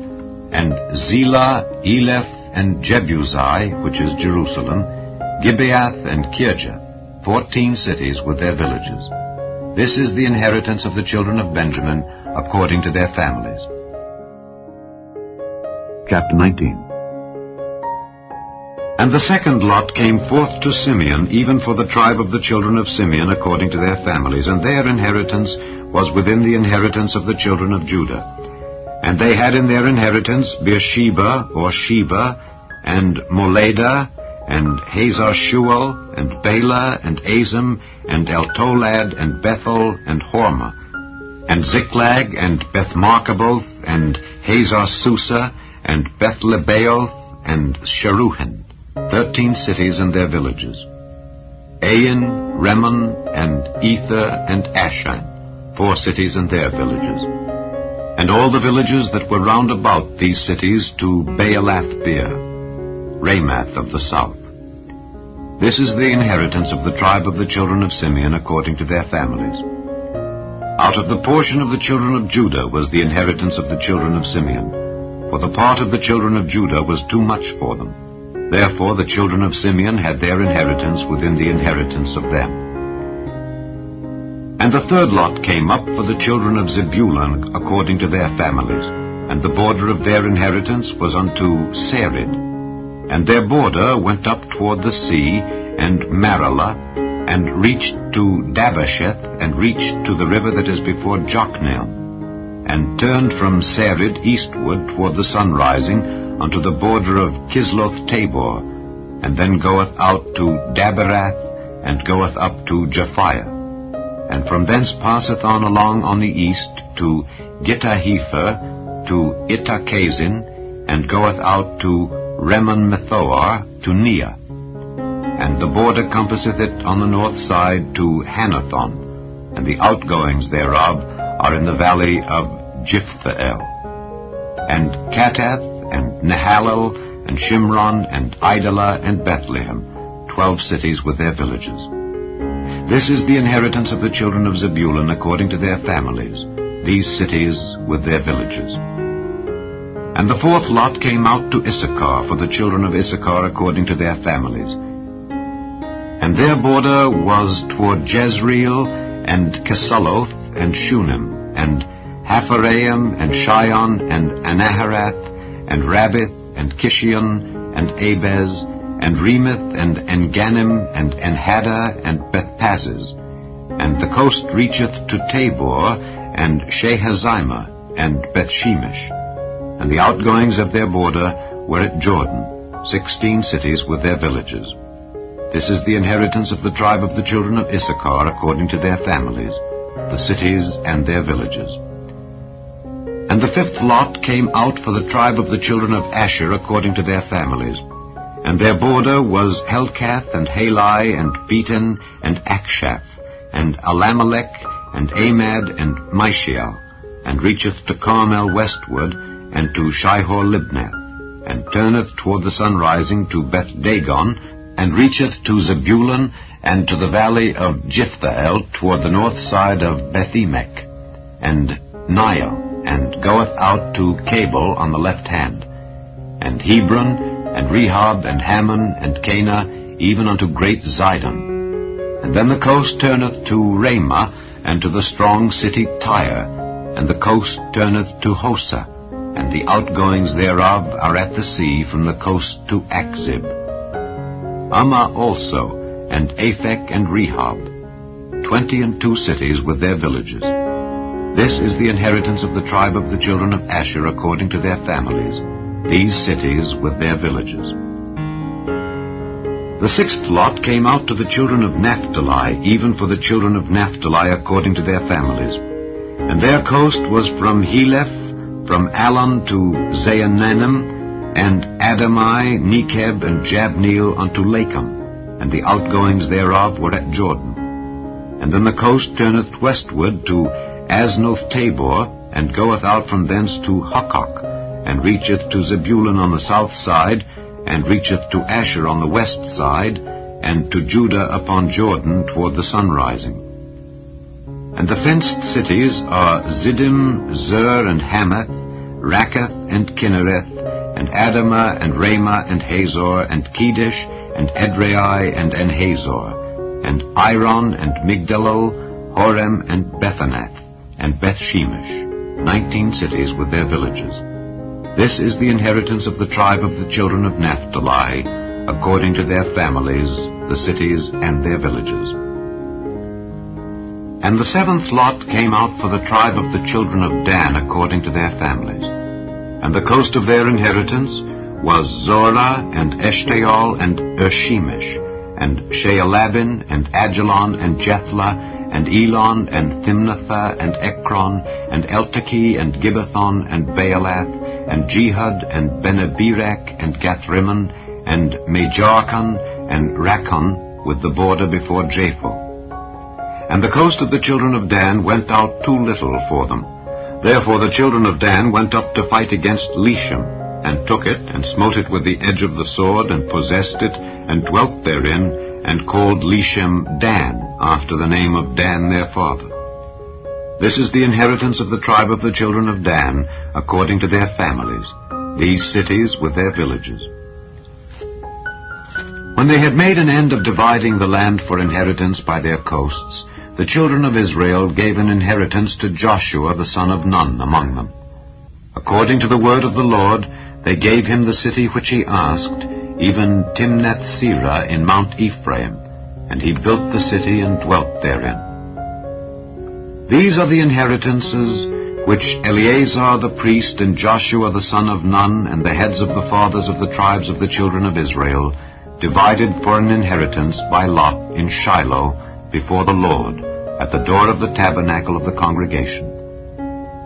and Zelah, Eleph, and Jebusi, which is Jerusalem, Gibeath, and Kirjath, 14 cities with their villages. This is the inheritance of the children of Benjamin according to their families. Chapter 19. And the second lot came forth to Simeon, even for the tribe of the children of Simeon according to their families, and their inheritance was within the inheritance of the children of Judah. And they had in their inheritance Beersheba, or Sheba, and Moladah, and Hazar-Shual, and Bela, and Azim, and Eltolad, and Bethel, and Hormah, and Ziklag, and Beth-Markaboth, and Hazar-Susa, and Beth-Lebaoth, and Sharuhen, 13 cities and their villages. Ain, Rimmon, and Ether, and Ashan, 4 cities and their villages. And all the villages that were round about these cities to Baalath-beer, Ramath of the south. This is the inheritance of the tribe of the children of Simeon according to their families. Out of the portion of the children of Judah was the inheritance of the children of Simeon, for the part of the children of Judah was too much for them. Therefore the children of Simeon had their inheritance within the inheritance of them. And the third lot came up for the children of Zebulun according to their families, and the border of their inheritance was unto Sarid. And their border went up toward the sea, and Maralah, and reached to Dabasheth, and reached to the river that is before Jokneam, and turned from Sarid eastward toward the sunrising unto the border of Kisloth-Tabor, and then goeth out to Daberath, and goeth up to Japhiah. And from thence passeth on along on the east to Gittahepher, to Ittachazin, and goeth out to Remon-methoar, to Nea. And the border compasseth it on the north side to Hanathon, and the outgoings thereof are in the valley of Jiphthahel. And Katath, and Nahalal, and Shimron, and Idalah, and Bethlehem, 12 cities with their villages. This is the inheritance of the children of Zebulun according to their families, these cities with their villages. And the fourth lot came out to Issachar for the children of Issachar according to their families. And their border was toward Jezreel, and Kesaloth, and Shunem, and Hapharaim, and Shion, and Anaharath, and Rabbith, and Kishion, and Abez, and Remeth, and Enganim, and Enhada, and Bethpazzes. And the coast reacheth to Tabor, and Shehazimah, and Bethshemesh. And the outgoings of their border were at Jordan, 16 cities with their villages. This is the inheritance of the tribe of the children of Issachar according to their families, the cities and their villages. And the fifth lot came out for the tribe of the children of Asher according to their families. And their border was Helkath, and Halai, and Beaton, and Akshaph, and Alamelech, and Amad, and Mishael, and reacheth to Carmel westward, and to Shihor-Libnath, and turneth toward the sunrising to Beth-Dagon, and reacheth to Zebulun, and to the valley of Jiphthahel toward the north side of Beth-Emek, and Nile, and goeth out to Cabul on the left hand, and Hebron, and Rehob, and Hammon, and Cana, even unto great Zidon. And then the coast turneth to Ramah, and to the strong city Tyre, and the coast turneth to Hosa, and the outgoings thereof are at the sea from the coast to Akzib. Ammah also, and Aphek, and Rehob, 22 cities with their villages. This is the inheritance of the tribe of the children of Asher according to their families, these cities with their villages. The sixth lot came out to the children of Naphtali, even for the children of Naphtali according to their families. And their coast was from Heleph, from Allon to Zaanannim, and Adamai, Nekeb, and Jabneel unto Lakum, and the outgoings thereof were at Jordan. And then the coast turneth westward to Aznoth Tabor, and goeth out from thence to Hukkok, and reacheth to Zebulun on the south side, and reacheth to Asher on the west side, and to Judah upon Jordan toward the sunrising. And the fenced cities are Ziddim, Zer, and Hamath, Rakkath, and Kinnereth, and Adamah, and Ramah, and Hazor, and Kedesh, and Edrei, and Enhazor, and Iron, and Migdalol, Horem, and Bethanath, and Bethshemesh, 19 cities with their villages. This is the inheritance of the tribe of the children of Naphtali, according to their families, the cities and their villages. And the seventh lot came out for the tribe of the children of Dan, according to their families. And the coast of their inheritance was Zorah, and Eshtaol, and Ershemesh, and Shaalabin, and Ajalon, and Jethla, and Elon, and Thimnathah, and Ekron, and Eltekeh, and Gibbethon, and Baalath, and Jehud, and Beneberak, and Gathrimmon, and Majarkon, and Rakkon, with the border before Japheth. And the coast of the children of Dan went out too little for them. Therefore the children of Dan went up to fight against Leshem, and took it, and smote it with the edge of the sword, and possessed it, and dwelt therein, and called Leshem Dan, after the name of Dan their father. This is the inheritance of the tribe of the children of Dan, according to their families, these cities with their villages. When they had made an end of dividing the land for inheritance by their coasts, the children of Israel gave an inheritance to Joshua the son of Nun among them. According to the word of the Lord, they gave him the city which he asked, even Timnath-Serah in Mount Ephraim, and he built the city and dwelt therein. These are the inheritances which Eleazar the priest and Joshua the son of Nun and the heads of the fathers of the tribes of the children of Israel divided for an inheritance by lot in Shiloh before the Lord, at the door of the tabernacle of the congregation.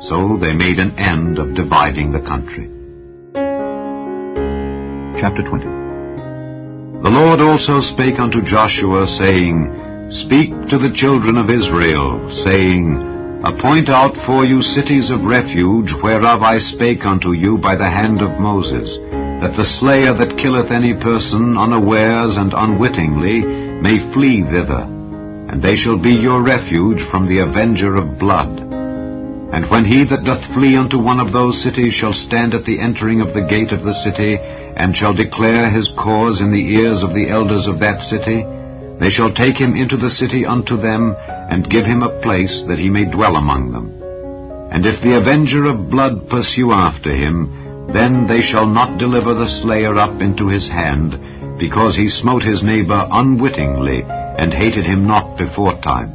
So they made an end of dividing the country. Chapter 20. The Lord also spake unto Joshua, saying, Speak to the children of Israel, saying, Appoint out for you cities of refuge, whereof I spake unto you by the hand of Moses, that the slayer that killeth any person unawares and unwittingly may flee thither, and they shall be your refuge from the avenger of blood. And when he that doth flee unto one of those cities shall stand at the entering of the gate of the city, and shall declare his cause in the ears of the elders of that city, they shall take him into the city unto them, and give him a place that he may dwell among them. And if the avenger of blood pursue after him, then they shall not deliver the slayer up into his hand, because he smote his neighbor unwittingly, and hated him not beforetime.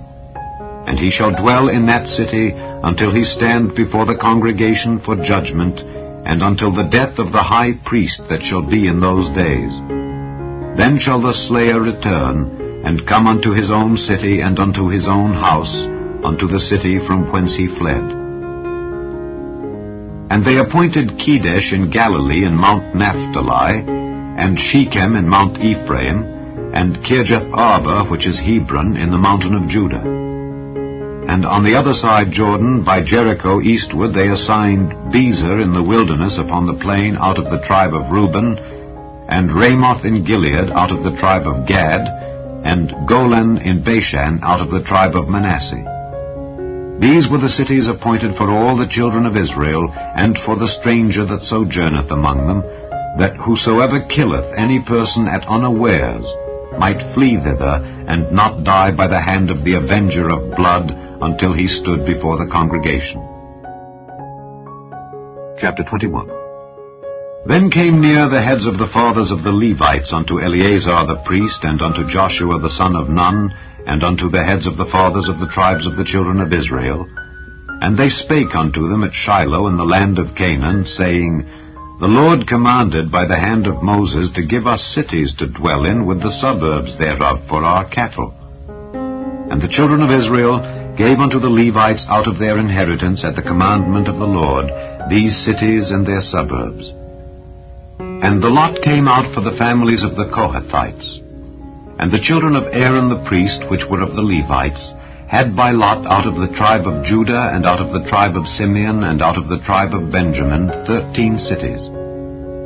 And he shall dwell in that city until he stand before the congregation for judgment, and until the death of the high priest that shall be in those days. Then shall the slayer return, and come unto his own city and unto his own house, unto the city from whence he fled. And they appointed Kedesh in Galilee in Mount Naphtali, and Shechem in Mount Ephraim, and Kirjath-Arba, which is Hebron, in the mountain of Judah. And on the other side Jordan, by Jericho eastward, they assigned Bezer in the wilderness upon the plain out of the tribe of Reuben, and Ramoth in Gilead out of the tribe of Gad, and Golan in Bashan out of the tribe of Manasseh. These were the cities appointed for all the children of Israel, and for the stranger that sojourneth among them, that whosoever killeth any person at unawares might flee thither, and not die by the hand of the avenger of blood, until he stood before the congregation. Chapter 21. Then came near the heads of the fathers of the Levites unto Eleazar the priest, and unto Joshua the son of Nun, and unto the heads of the fathers of the tribes of the children of Israel. And they spake unto them at Shiloh in the land of Canaan, saying, The Lord commanded by the hand of Moses to give us cities to dwell in, with the suburbs thereof for our cattle. And the children of Israel gave unto the Levites out of their inheritance at the commandment of the Lord these cities and their suburbs. And the lot came out for the families of the Kohathites. And the children of Aaron the priest, which were of the Levites, had by lot out of the tribe of Judah, and out of the tribe of Simeon, and out of the tribe of Benjamin, 13 cities.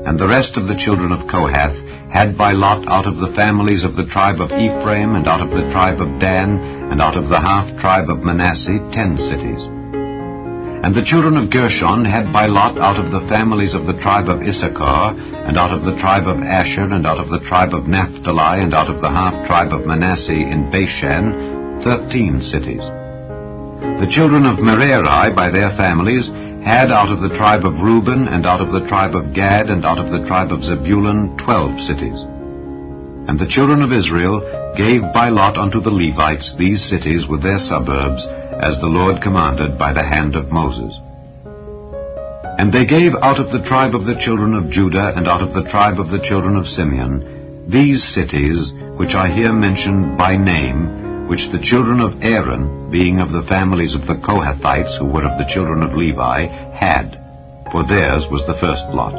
And the rest of the children of Kohath had by lot out of the families of the tribe of Ephraim, and out of the tribe of Dan, and out of the half-tribe of Manasseh, 10 cities. And the children of Gershon had by lot out of the families of the tribe of Issachar, and out of the tribe of Asher, and out of the tribe of Naphtali, and out of the half-tribe of Manasseh in Bashan, 13 cities. The children of Merari by their families had out of the tribe of Reuben, and out of the tribe of Gad, and out of the tribe of Zebulun, 12 cities. And the children of Israel gave by lot unto the Levites these cities with their suburbs, as the Lord commanded by the hand of Moses. And they gave out of the tribe of the children of Judah, and out of the tribe of the children of Simeon, these cities, which I here mention by name, which the children of Aaron, being of the families of the Kohathites, who were of the children of Levi, had, for theirs was the first lot.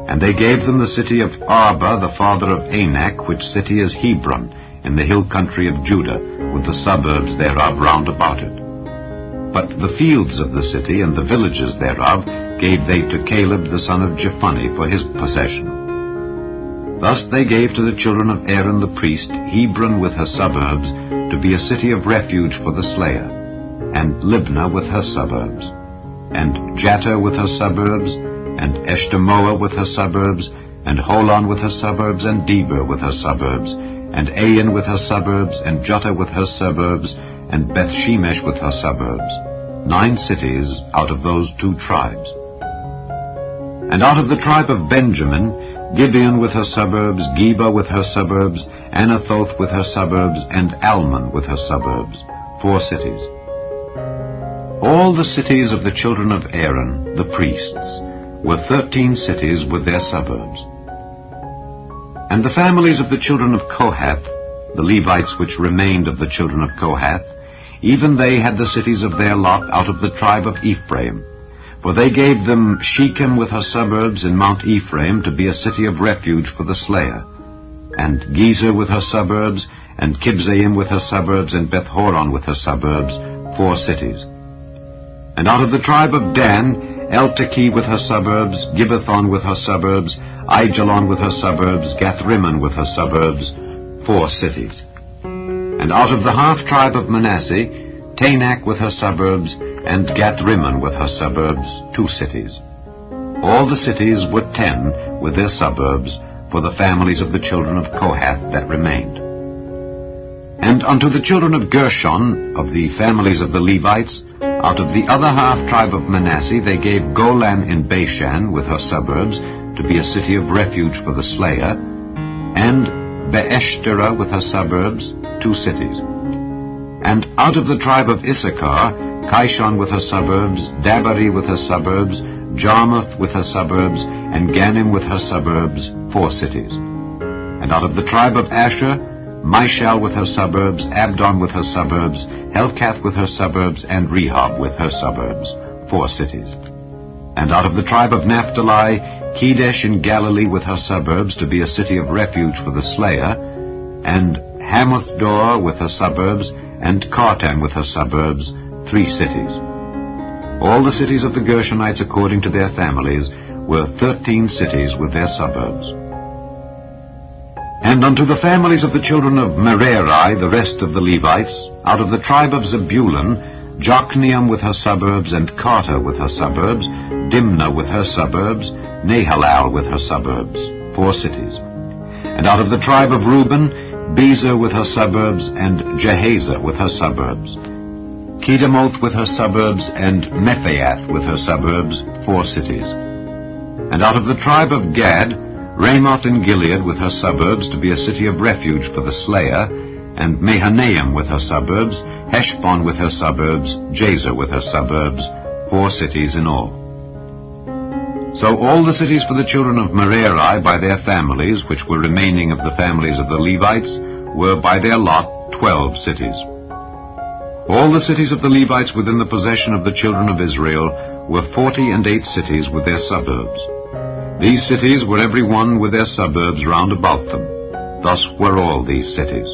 And they gave them the city of Arba, the father of Anak, which city is Hebron, in the hill country of Judah, with the suburbs thereof round about it. But the fields of the city and the villages thereof gave they to Caleb the son of Jephunneh for his possession. Thus they gave to the children of Aaron the priest Hebron with her suburbs, to be a city of refuge for the slayer, and Libnah with her suburbs, and Jatter with her suburbs, and Eshtemoa with her suburbs, and Holon with her suburbs, and Debir with her suburbs, and Ain with her suburbs, and Juttah with her suburbs, and Bethshemesh with her suburbs, 9 cities out of those 2 tribes. And out of the tribe of Benjamin, Gibeon with her suburbs, Geba with her suburbs, Anathoth with her suburbs, and Almon with her suburbs, 4 cities. All the cities of the children of Aaron, the priests, were 13 cities with their suburbs. And the families of the children of Kohath, the Levites which remained of the children of Kohath, even they had the cities of their lot out of the tribe of Ephraim. For they gave them Shechem with her suburbs in Mount Ephraim, to be a city of refuge for the slayer, and Gezer with her suburbs, and Kibzaim with her suburbs, and Beth-horon with her suburbs, 4 cities. And out of the tribe of Dan, Eltekeh with her suburbs, Gibbethon with her suburbs, Aijalon with her suburbs, Gathrimmon with her suburbs, 4 cities. And out of the half-tribe of Manasseh, Taanach with her suburbs, and Gathrimmon with her suburbs, 2 cities. All the cities were 10 with their suburbs, for the families of the children of Kohath that remained. And unto the children of Gershon, of the families of the Levites, out of the other half-tribe of Manasseh, they gave Golan in Bashan with her suburbs, to be a city of refuge for the slayer, and Beeshtera with her suburbs, 2 cities. And out of the tribe of Issachar, Kishon with her suburbs, Dabari with her suburbs, Jarmuth with her suburbs, and Ganim with her suburbs, 4 cities. And out of the tribe of Asher, Mishal with her suburbs, Abdon with her suburbs, Helkath with her suburbs, and Rehob with her suburbs, 4 cities. And out of the tribe of Naphtali, Kedesh in Galilee with her suburbs, to be a city of refuge for the slayer, and Hamoth-dor with her suburbs, and Kartan with her suburbs, 3 cities. All the cities of the Gershonites according to their families were 13 cities with their suburbs. And unto the families of the children of Merari, the rest of the Levites, out of the tribe of Zebulun, Jokneam with her suburbs, and Carter with her suburbs, Dimnah with her suburbs, Nahalal with her suburbs, 4 cities. And out of the tribe of Reuben, Bezer with her suburbs, and Jehazer with her suburbs, Kedemoth with her suburbs, and Mephaath with her suburbs, 4 cities. And out of the tribe of Gad, Ramoth in Gilead with her suburbs, to be a city of refuge for the slayer, and Mahanaim with her suburbs, Heshbon with her suburbs, Jazer with her suburbs, 4 cities in all. So all the cities for the children of Merari by their families, which were remaining of the families of the Levites, were by their lot 12 cities. All the cities of the Levites within the possession of the children of Israel were 48 cities with their suburbs. These cities were every one with their suburbs round about them. Thus were all these cities.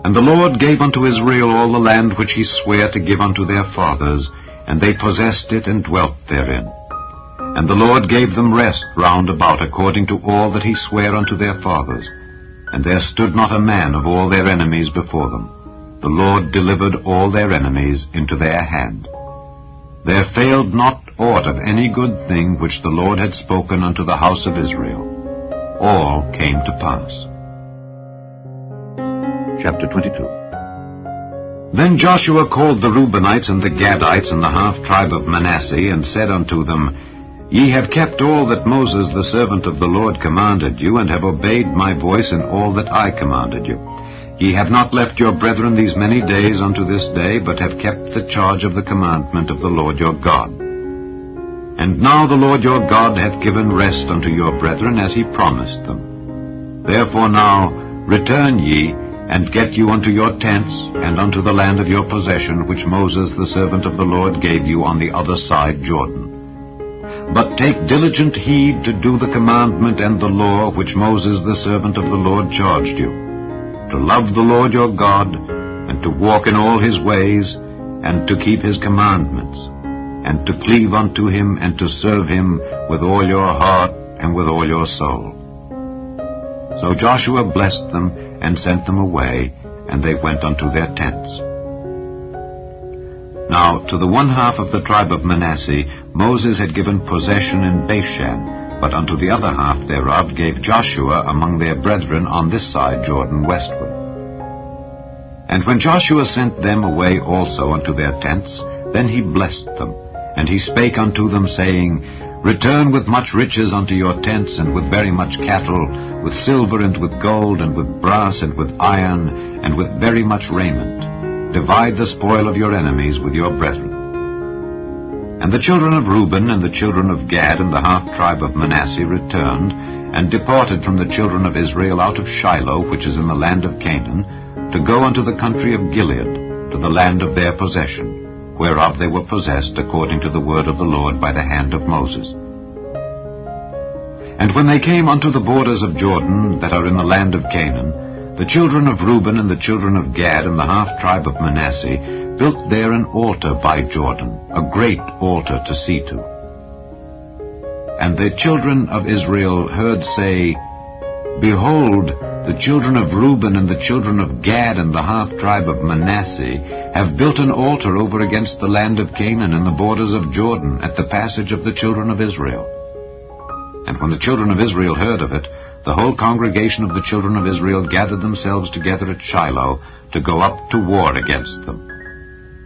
And the Lord gave unto Israel all the land which he sware to give unto their fathers, and they possessed it and dwelt therein. And the Lord gave them rest round about according to all that he sware unto their fathers. And there stood not a man of all their enemies before them. The Lord delivered all their enemies into their hand. There failed not aught of any good thing which the Lord had spoken unto the house of Israel. All came to pass. Chapter 22. Then Joshua called the Reubenites and the Gadites and the half-tribe of Manasseh, and said unto them, Ye have kept all that Moses the servant of the Lord commanded you, and have obeyed my voice in all that I commanded you. Ye have not left your brethren these many days unto this day, but have kept the charge of the commandment of the Lord your God. And now the Lord your God hath given rest unto your brethren, as he promised them. Therefore now return ye, and get you unto your tents, and unto the land of your possession, which Moses the servant of the Lord gave you on the other side Jordan. But take diligent heed to do the commandment and the law which Moses the servant of the Lord charged you, to love the Lord your God, and to walk in all his ways, and to keep his commandments, and to cleave unto him, and to serve him with all your heart and with all your soul. So Joshua blessed them, and sent them away, and they went unto their tents. Now to the one half of the tribe of Manasseh Moses had given possession in Bashan, but unto the other half thereof gave Joshua among their brethren on this side Jordan westward. And when Joshua sent them away also unto their tents, then he blessed them, and he spake unto them, saying, Return with much riches unto your tents, and with very much cattle, with silver and with gold, and with brass and with iron, and with very much raiment. Divide the spoil of your enemies with your brethren. And the children of Reuben and the children of Gad and the half-tribe of Manasseh returned, and departed from the children of Israel out of Shiloh, which is in the land of Canaan, to go unto the country of Gilead, to the land of their possession, whereof they were possessed according to the word of the Lord by the hand of Moses. And when they came unto the borders of Jordan, that are in the land of Canaan, the children of Reuben and the children of Gad and the half-tribe of Manasseh built there an altar by Jordan, a great altar to see to. And the children of Israel heard say, Behold, the children of Reuben and the children of Gad and the half-tribe of Manasseh have built an altar over against the land of Canaan in the borders of Jordan, at the passage of the children of Israel. And when the children of Israel heard of it, the whole congregation of the children of Israel gathered themselves together at Shiloh to go up to war against them.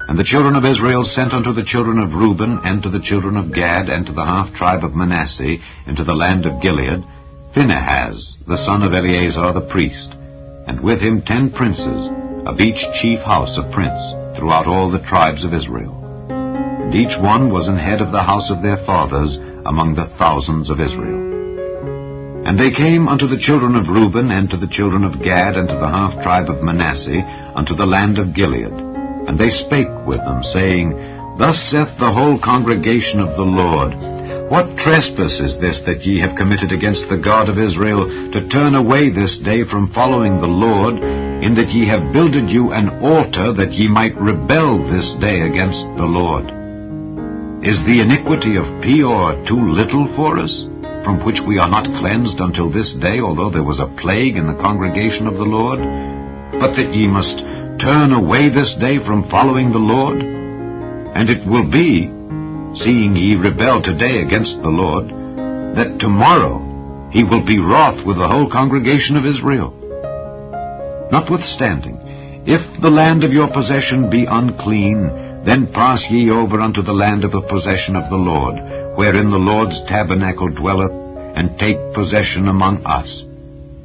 And the children of Israel sent unto the children of Reuben and to the children of Gad and to the half-tribe of Manasseh into the land of Gilead Phinehas, the son of Eleazar the priest, and with him 10 princes, of each chief house a prince, throughout all the tribes of Israel. And each one was an head of the house of their fathers among the thousands of Israel. And they came unto the children of Reuben and to the children of Gad and to the half-tribe of Manasseh unto the land of Gilead. And they spake with them, saying, Thus saith the whole congregation of the Lord, What trespass is this that ye have committed against the God of Israel, to turn away this day from following the Lord, in that ye have builded you an altar that ye might rebel this day against the Lord. Is the iniquity of Peor too little for us, from which we are not cleansed until this day, although there was a plague in the congregation of the Lord? But that ye must turn away this day from following the Lord? And it will be, seeing ye rebel today against the Lord, that tomorrow he will be wroth with the whole congregation of Israel. Notwithstanding, if the land of your possession be unclean, then pass ye over unto the land of the possession of the Lord, wherein the Lord's tabernacle dwelleth, and take possession among us.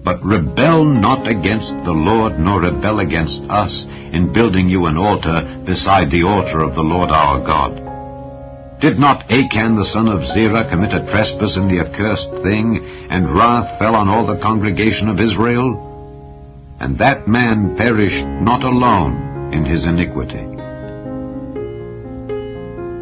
But rebel not against the Lord, nor rebel against us, in building you an altar beside the altar of the Lord our God. Did not Achan the son of Zerah commit a trespass in the accursed thing, and wrath fell on all the congregation of Israel? And that man perished not alone in his iniquity.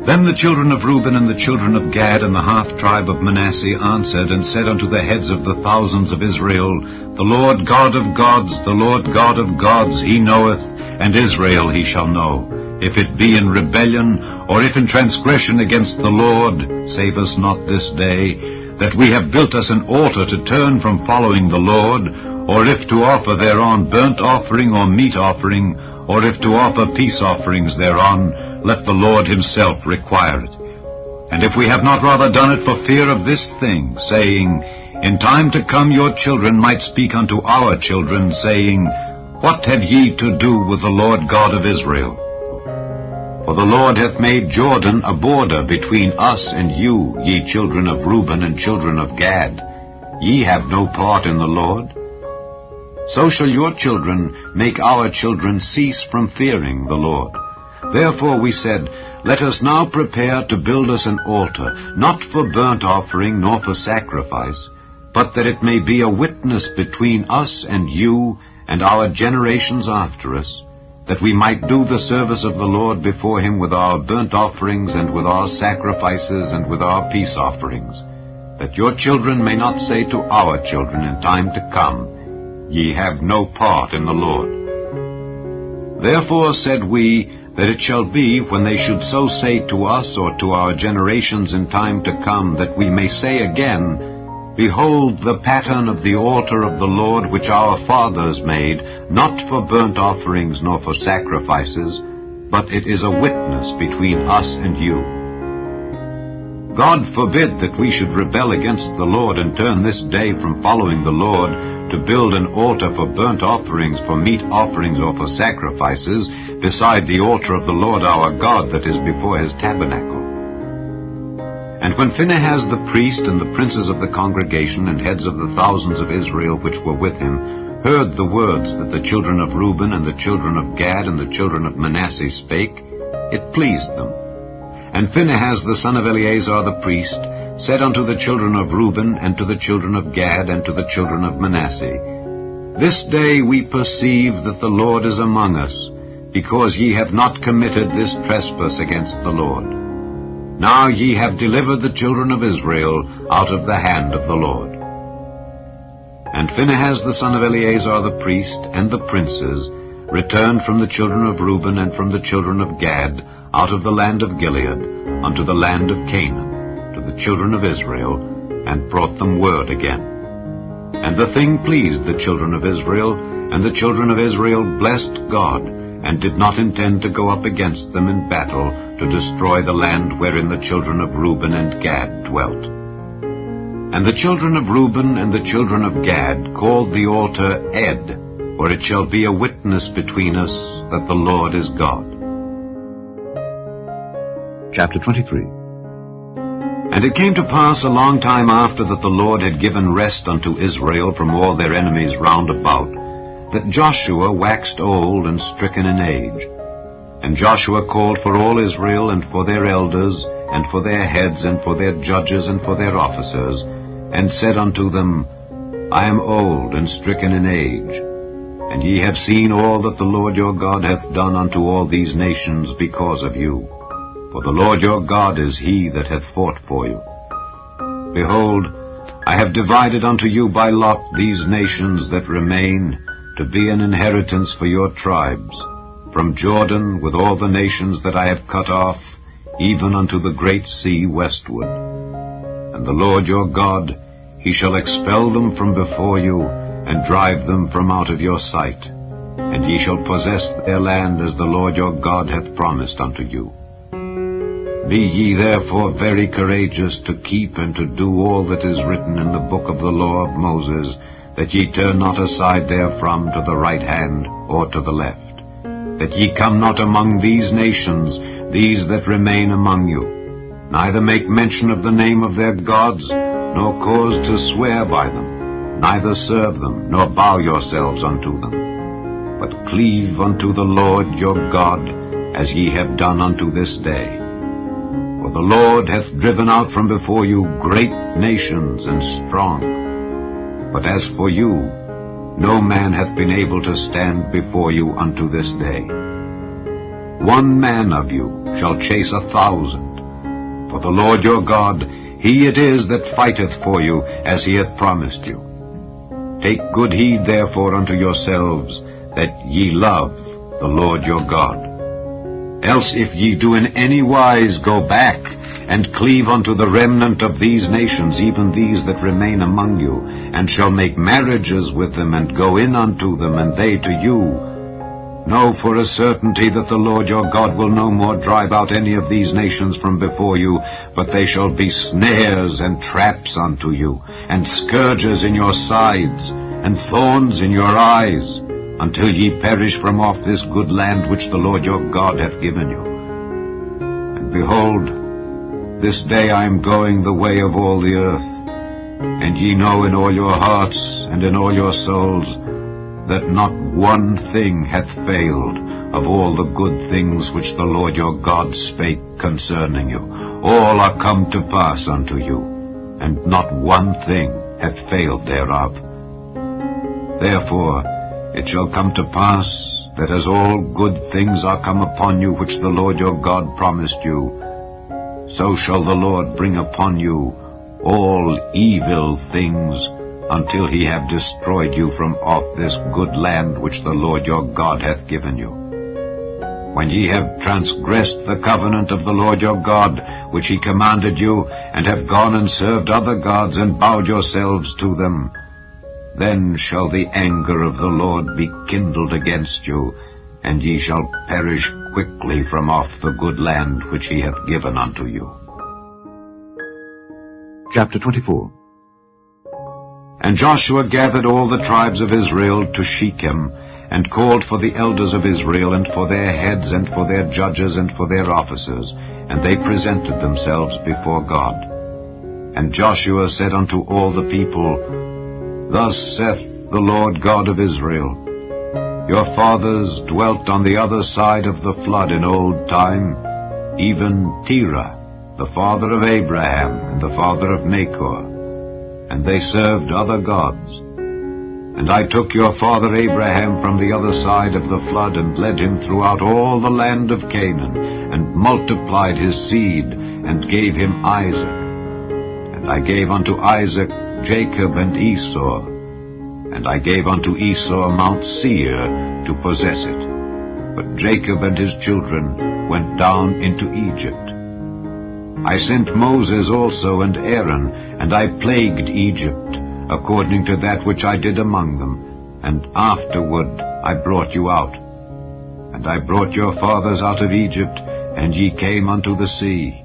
Then the children of Reuben and the children of Gad and the half-tribe of Manasseh answered and said unto the heads of the thousands of Israel, The Lord God of gods, the Lord God of gods, he knoweth, and Israel he shall know. If it be in rebellion, or if in transgression against the Lord, save us not this day, that we have built us an altar to turn from following the Lord, or if to offer thereon burnt offering or meat offering, or if to offer peace offerings thereon, let the Lord himself require it. And if we have not rather done it for fear of this thing, saying, In time to come your children might speak unto our children, saying, What have ye to do with the Lord God of Israel? For the Lord hath made Jordan a border between us and you, ye children of Reuben and children of Gad. Ye have no part in the Lord. So shall your children make our children cease from fearing the Lord. Therefore we said, Let us now prepare to build us an altar, not for burnt offering nor for sacrifice, but that it may be a witness between us and you and our generations after us, that we might do the service of the Lord before him with our burnt offerings and with our sacrifices and with our peace offerings, that your children may not say to our children in time to come, Ye have no part in the Lord. Therefore said we, that it shall be, when they should so say to us or to our generations in time to come, that we may say again, Behold the pattern of the altar of the Lord which our fathers made, not for burnt offerings nor for sacrifices, but it is a witness between us and you. God forbid that we should rebel against the Lord and turn this day from following the Lord, to build an altar for burnt offerings, for meat offerings, or for sacrifices, beside the altar of the Lord our God that is before his tabernacle. And when Phinehas the priest and the princes of the congregation and heads of the thousands of Israel which were with him heard the words that the children of Reuben and the children of Gad and the children of Manasseh spake, it pleased them. And Phinehas the son of Eleazar the priest said unto the children of Reuben, and to the children of Gad, and to the children of Manasseh, This day we perceive that the Lord is among us, because ye have not committed this trespass against the Lord. Now ye have delivered the children of Israel out of the hand of the Lord. And Phinehas the son of Eleazar the priest, and the princes, returned from the children of Reuben and from the children of Gad, out of the land of Gilead, unto the land of Canaan, to the children of Israel, and brought them word again. And the thing pleased the children of Israel, and the children of Israel blessed God, and did not intend to go up against them in battle, to destroy the land wherein the children of Reuben and Gad dwelt. And the children of Reuben and the children of Gad called the altar Ed, for it shall be a witness between us that the Lord is God. Chapter 23. And it came to pass a long time after that the Lord had given rest unto Israel from all their enemies round about, that Joshua waxed old and stricken in age. And Joshua called for all Israel, and for their elders, and for their heads, and for their judges, and for their officers, and said unto them, I am old and stricken in age, and ye have seen all that the Lord your God hath done unto all these nations because of you. For the Lord your God is he that hath fought for you. Behold, I have divided unto you by lot these nations that remain, to be an inheritance for your tribes, from Jordan with all the nations that I have cut off, even unto the great sea westward. And the Lord your God, he shall expel them from before you, and drive them from out of your sight. And ye shall possess their land as the Lord your God hath promised unto you. Be ye therefore very courageous to keep and to do all that is written in the book of the law of Moses, that ye turn not aside therefrom to the right hand or to the left, that ye come not among these nations, these that remain among you, neither make mention of the name of their gods, nor cause to swear by them, neither serve them, nor bow yourselves unto them, but cleave unto the Lord your God, as ye have done unto this day. For the Lord hath driven out from before you great nations and strong. But as for you, no man hath been able to stand before you unto this day. 1 man of you shall chase 1,000. For the Lord your God, he it is that fighteth for you, as he hath promised you. Take good heed therefore unto yourselves, that ye love the Lord your God. Else if ye do in any wise go back, and cleave unto the remnant of these nations, even these that remain among you, and shall make marriages with them, and go in unto them, and they to you, know for a certainty that the Lord your God will no more drive out any of these nations from before you, but they shall be snares and traps unto you, and scourges in your sides, and thorns in your eyes, until ye perish from off this good land which the Lord your God hath given you. And behold, this day I am going the way of all the earth, and ye know in all your hearts and in all your souls that not one thing hath failed of all the good things which the Lord your God spake concerning you. All are come to pass unto you, and not one thing hath failed thereof. Therefore it shall come to pass, that as all good things are come upon you which the Lord your God promised you, so shall the Lord bring upon you all evil things, until he have destroyed you from off this good land which the Lord your God hath given you. When ye have transgressed the covenant of the Lord your God, which he commanded you, and have gone and served other gods, and bowed yourselves to them, then shall the anger of the Lord be kindled against you, and ye shall perish quickly from off the good land which he hath given unto you. Chapter 24. And Joshua gathered all the tribes of Israel to Shechem, and called for the elders of Israel, and for their heads, and for their judges, and for their officers, and they presented themselves before God. And Joshua said unto all the people, Thus saith the Lord God of Israel, Your fathers dwelt on the other side of the flood in old time, even Terah, the father of Abraham, and the father of Nachor, and they served other gods. And I took your father Abraham from the other side of the flood, and led him throughout all the land of Canaan, and multiplied his seed, and gave him Isaac. And I gave unto Isaac Jacob and Esau, and I gave unto Esau Mount Seir to possess it. But Jacob and his children went down into Egypt. I sent Moses also and Aaron, and I plagued Egypt, according to that which I did among them, and afterward I brought you out. And I brought your fathers out of Egypt, and ye came unto the sea.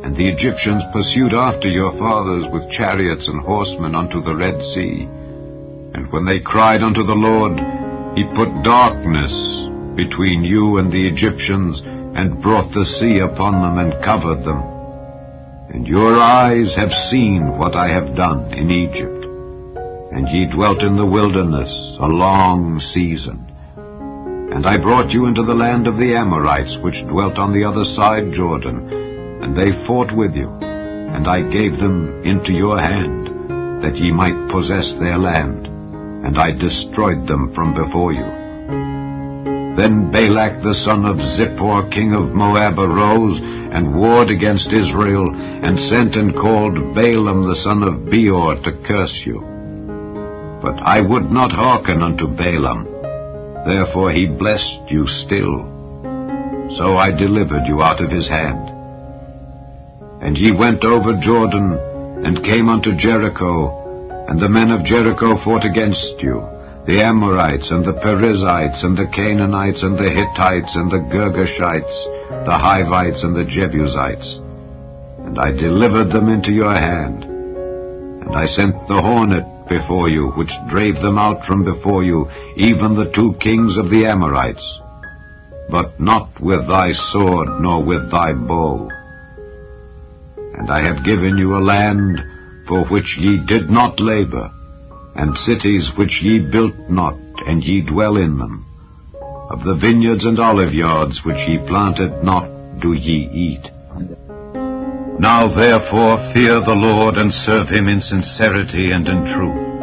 And the Egyptians pursued after your fathers with chariots and horsemen unto the Red Sea. And when they cried unto the Lord, he put darkness between you and the Egyptians, and brought the sea upon them, and covered them. And your eyes have seen what I have done in Egypt. And ye dwelt in the wilderness a long season. And I brought you into the land of the Amorites, which dwelt on the other side Jordan, and they fought with you, and I gave them into your hand, that ye might possess their land, and I destroyed them from before you. Then Balak the son of Zippor, king of Moab, arose, and warred against Israel, and sent and called Balaam the son of Beor to curse you. But I would not hearken unto Balaam, Therefore he blessed you still. So I delivered you out of his hand. And ye went over Jordan, and came unto Jericho, and the men of Jericho fought against you, the Amorites, and the Perizzites, and the Canaanites, and the Hittites, and the Girgashites, the Hivites, and the Jebusites. And I delivered them into your hand. And I sent the hornet before you, which drave them out from before you, even the 2 kings of the Amorites. But not with thy sword, nor with thy bow. And I have given you a land for which ye did not labor, and cities which ye built not, and ye dwell in them. Of the vineyards and oliveyards which ye planted not do ye eat. Now therefore fear the Lord, and serve him in sincerity and in truth,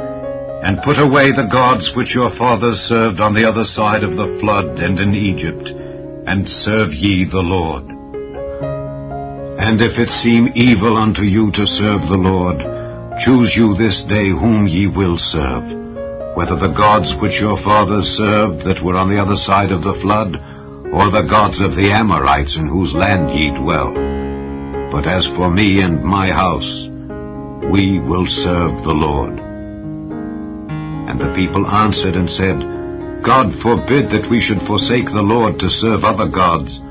and put away the gods which your fathers served on the other side of the flood and in Egypt, and serve ye the Lord. And if it seem evil unto you to serve the Lord, choose you this day whom ye will serve, whether the gods which your fathers served that were on the other side of the flood, or the gods of the Amorites in whose land ye dwell. But as for me and my house, we will serve the Lord. And the people answered and said, God forbid that we should forsake the Lord to serve other gods.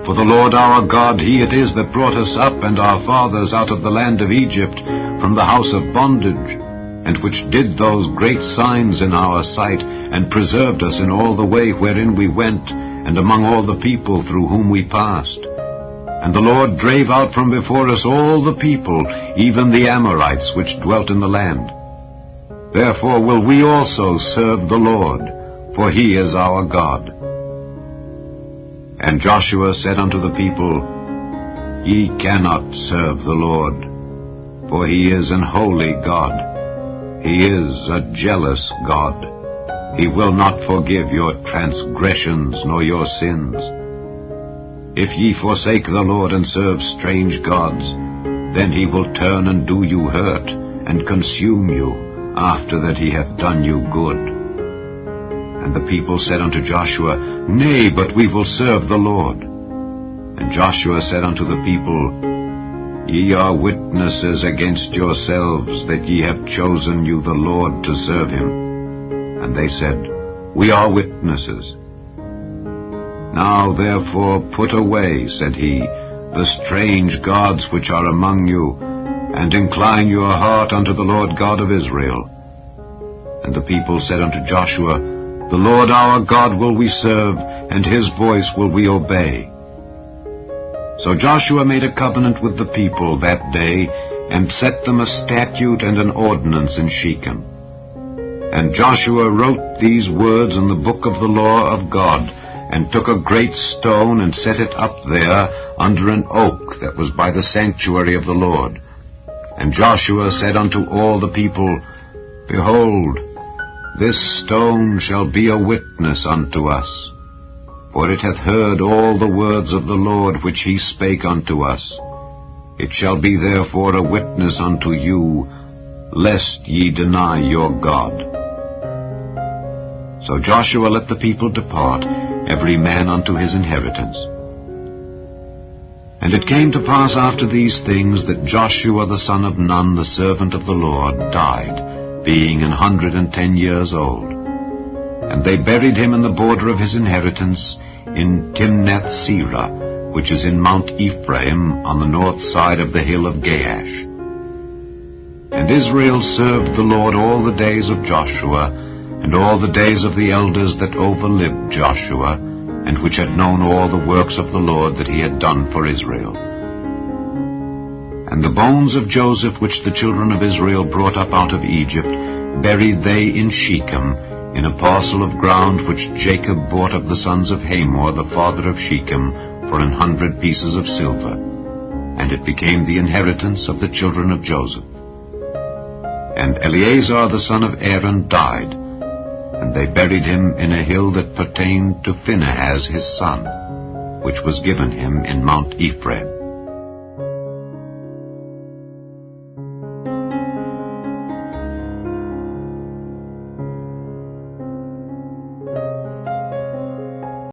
For the Lord our God, he it is that brought us up and our fathers out of the land of Egypt, from the house of bondage, and which did those great signs in our sight, and preserved us in all the way wherein we went, and among all the people through whom we passed. And the Lord drave out from before us all the people, even the Amorites which dwelt in the land. Therefore will we also serve the Lord, for he is our God. And Joshua said unto the people, Ye cannot serve the Lord, for he is an holy God. He is a jealous God. He will not forgive your transgressions nor your sins. If ye forsake the Lord and serve strange gods, then he will turn and do you hurt, and consume you, after that he hath done you good. And the people said unto Joshua, Nay, but we will serve the Lord. And Joshua said unto the people, Ye are witnesses against yourselves that ye have chosen you the Lord to serve him. And they said, We are witnesses. Now therefore put away, said he, the strange gods which are among you, and incline your heart unto the Lord God of Israel. And the people said unto Joshua, The Lord our God will we serve, and his voice will we obey. So Joshua made a covenant with the people that day, and set them a statute and an ordinance in Shechem. And Joshua wrote these words in the book of the law of God, and took a great stone, and set it up there under an oak that was by the sanctuary of the Lord. And Joshua said unto all the people, Behold, this stone shall be a witness unto us, for it hath heard all the words of the Lord which he spake unto us. It shall be therefore a witness unto you, lest ye deny your God. So Joshua let the people depart, every man unto his inheritance. And it came to pass after these things that Joshua the son of Nun, the servant of the Lord, died, being 110 years old. And they buried him in the border of his inheritance in Timnath-Serah, which is in Mount Ephraim, on the north side of the hill of Gaash. And Israel served the Lord all the days of Joshua, and all the days of the elders that overlived Joshua, and which had known all the works of the Lord that he had done for Israel. And the bones of Joseph which the children of Israel brought up out of Egypt, buried they in Shechem, in a parcel of ground which Jacob bought of the sons of Hamor, the father of Shechem, for 100 pieces of silver. And it became the inheritance of the children of Joseph. And Eleazar the son of Aaron died, and they buried him in a hill that pertained to Phinehas his son, which was given him in Mount Ephraim.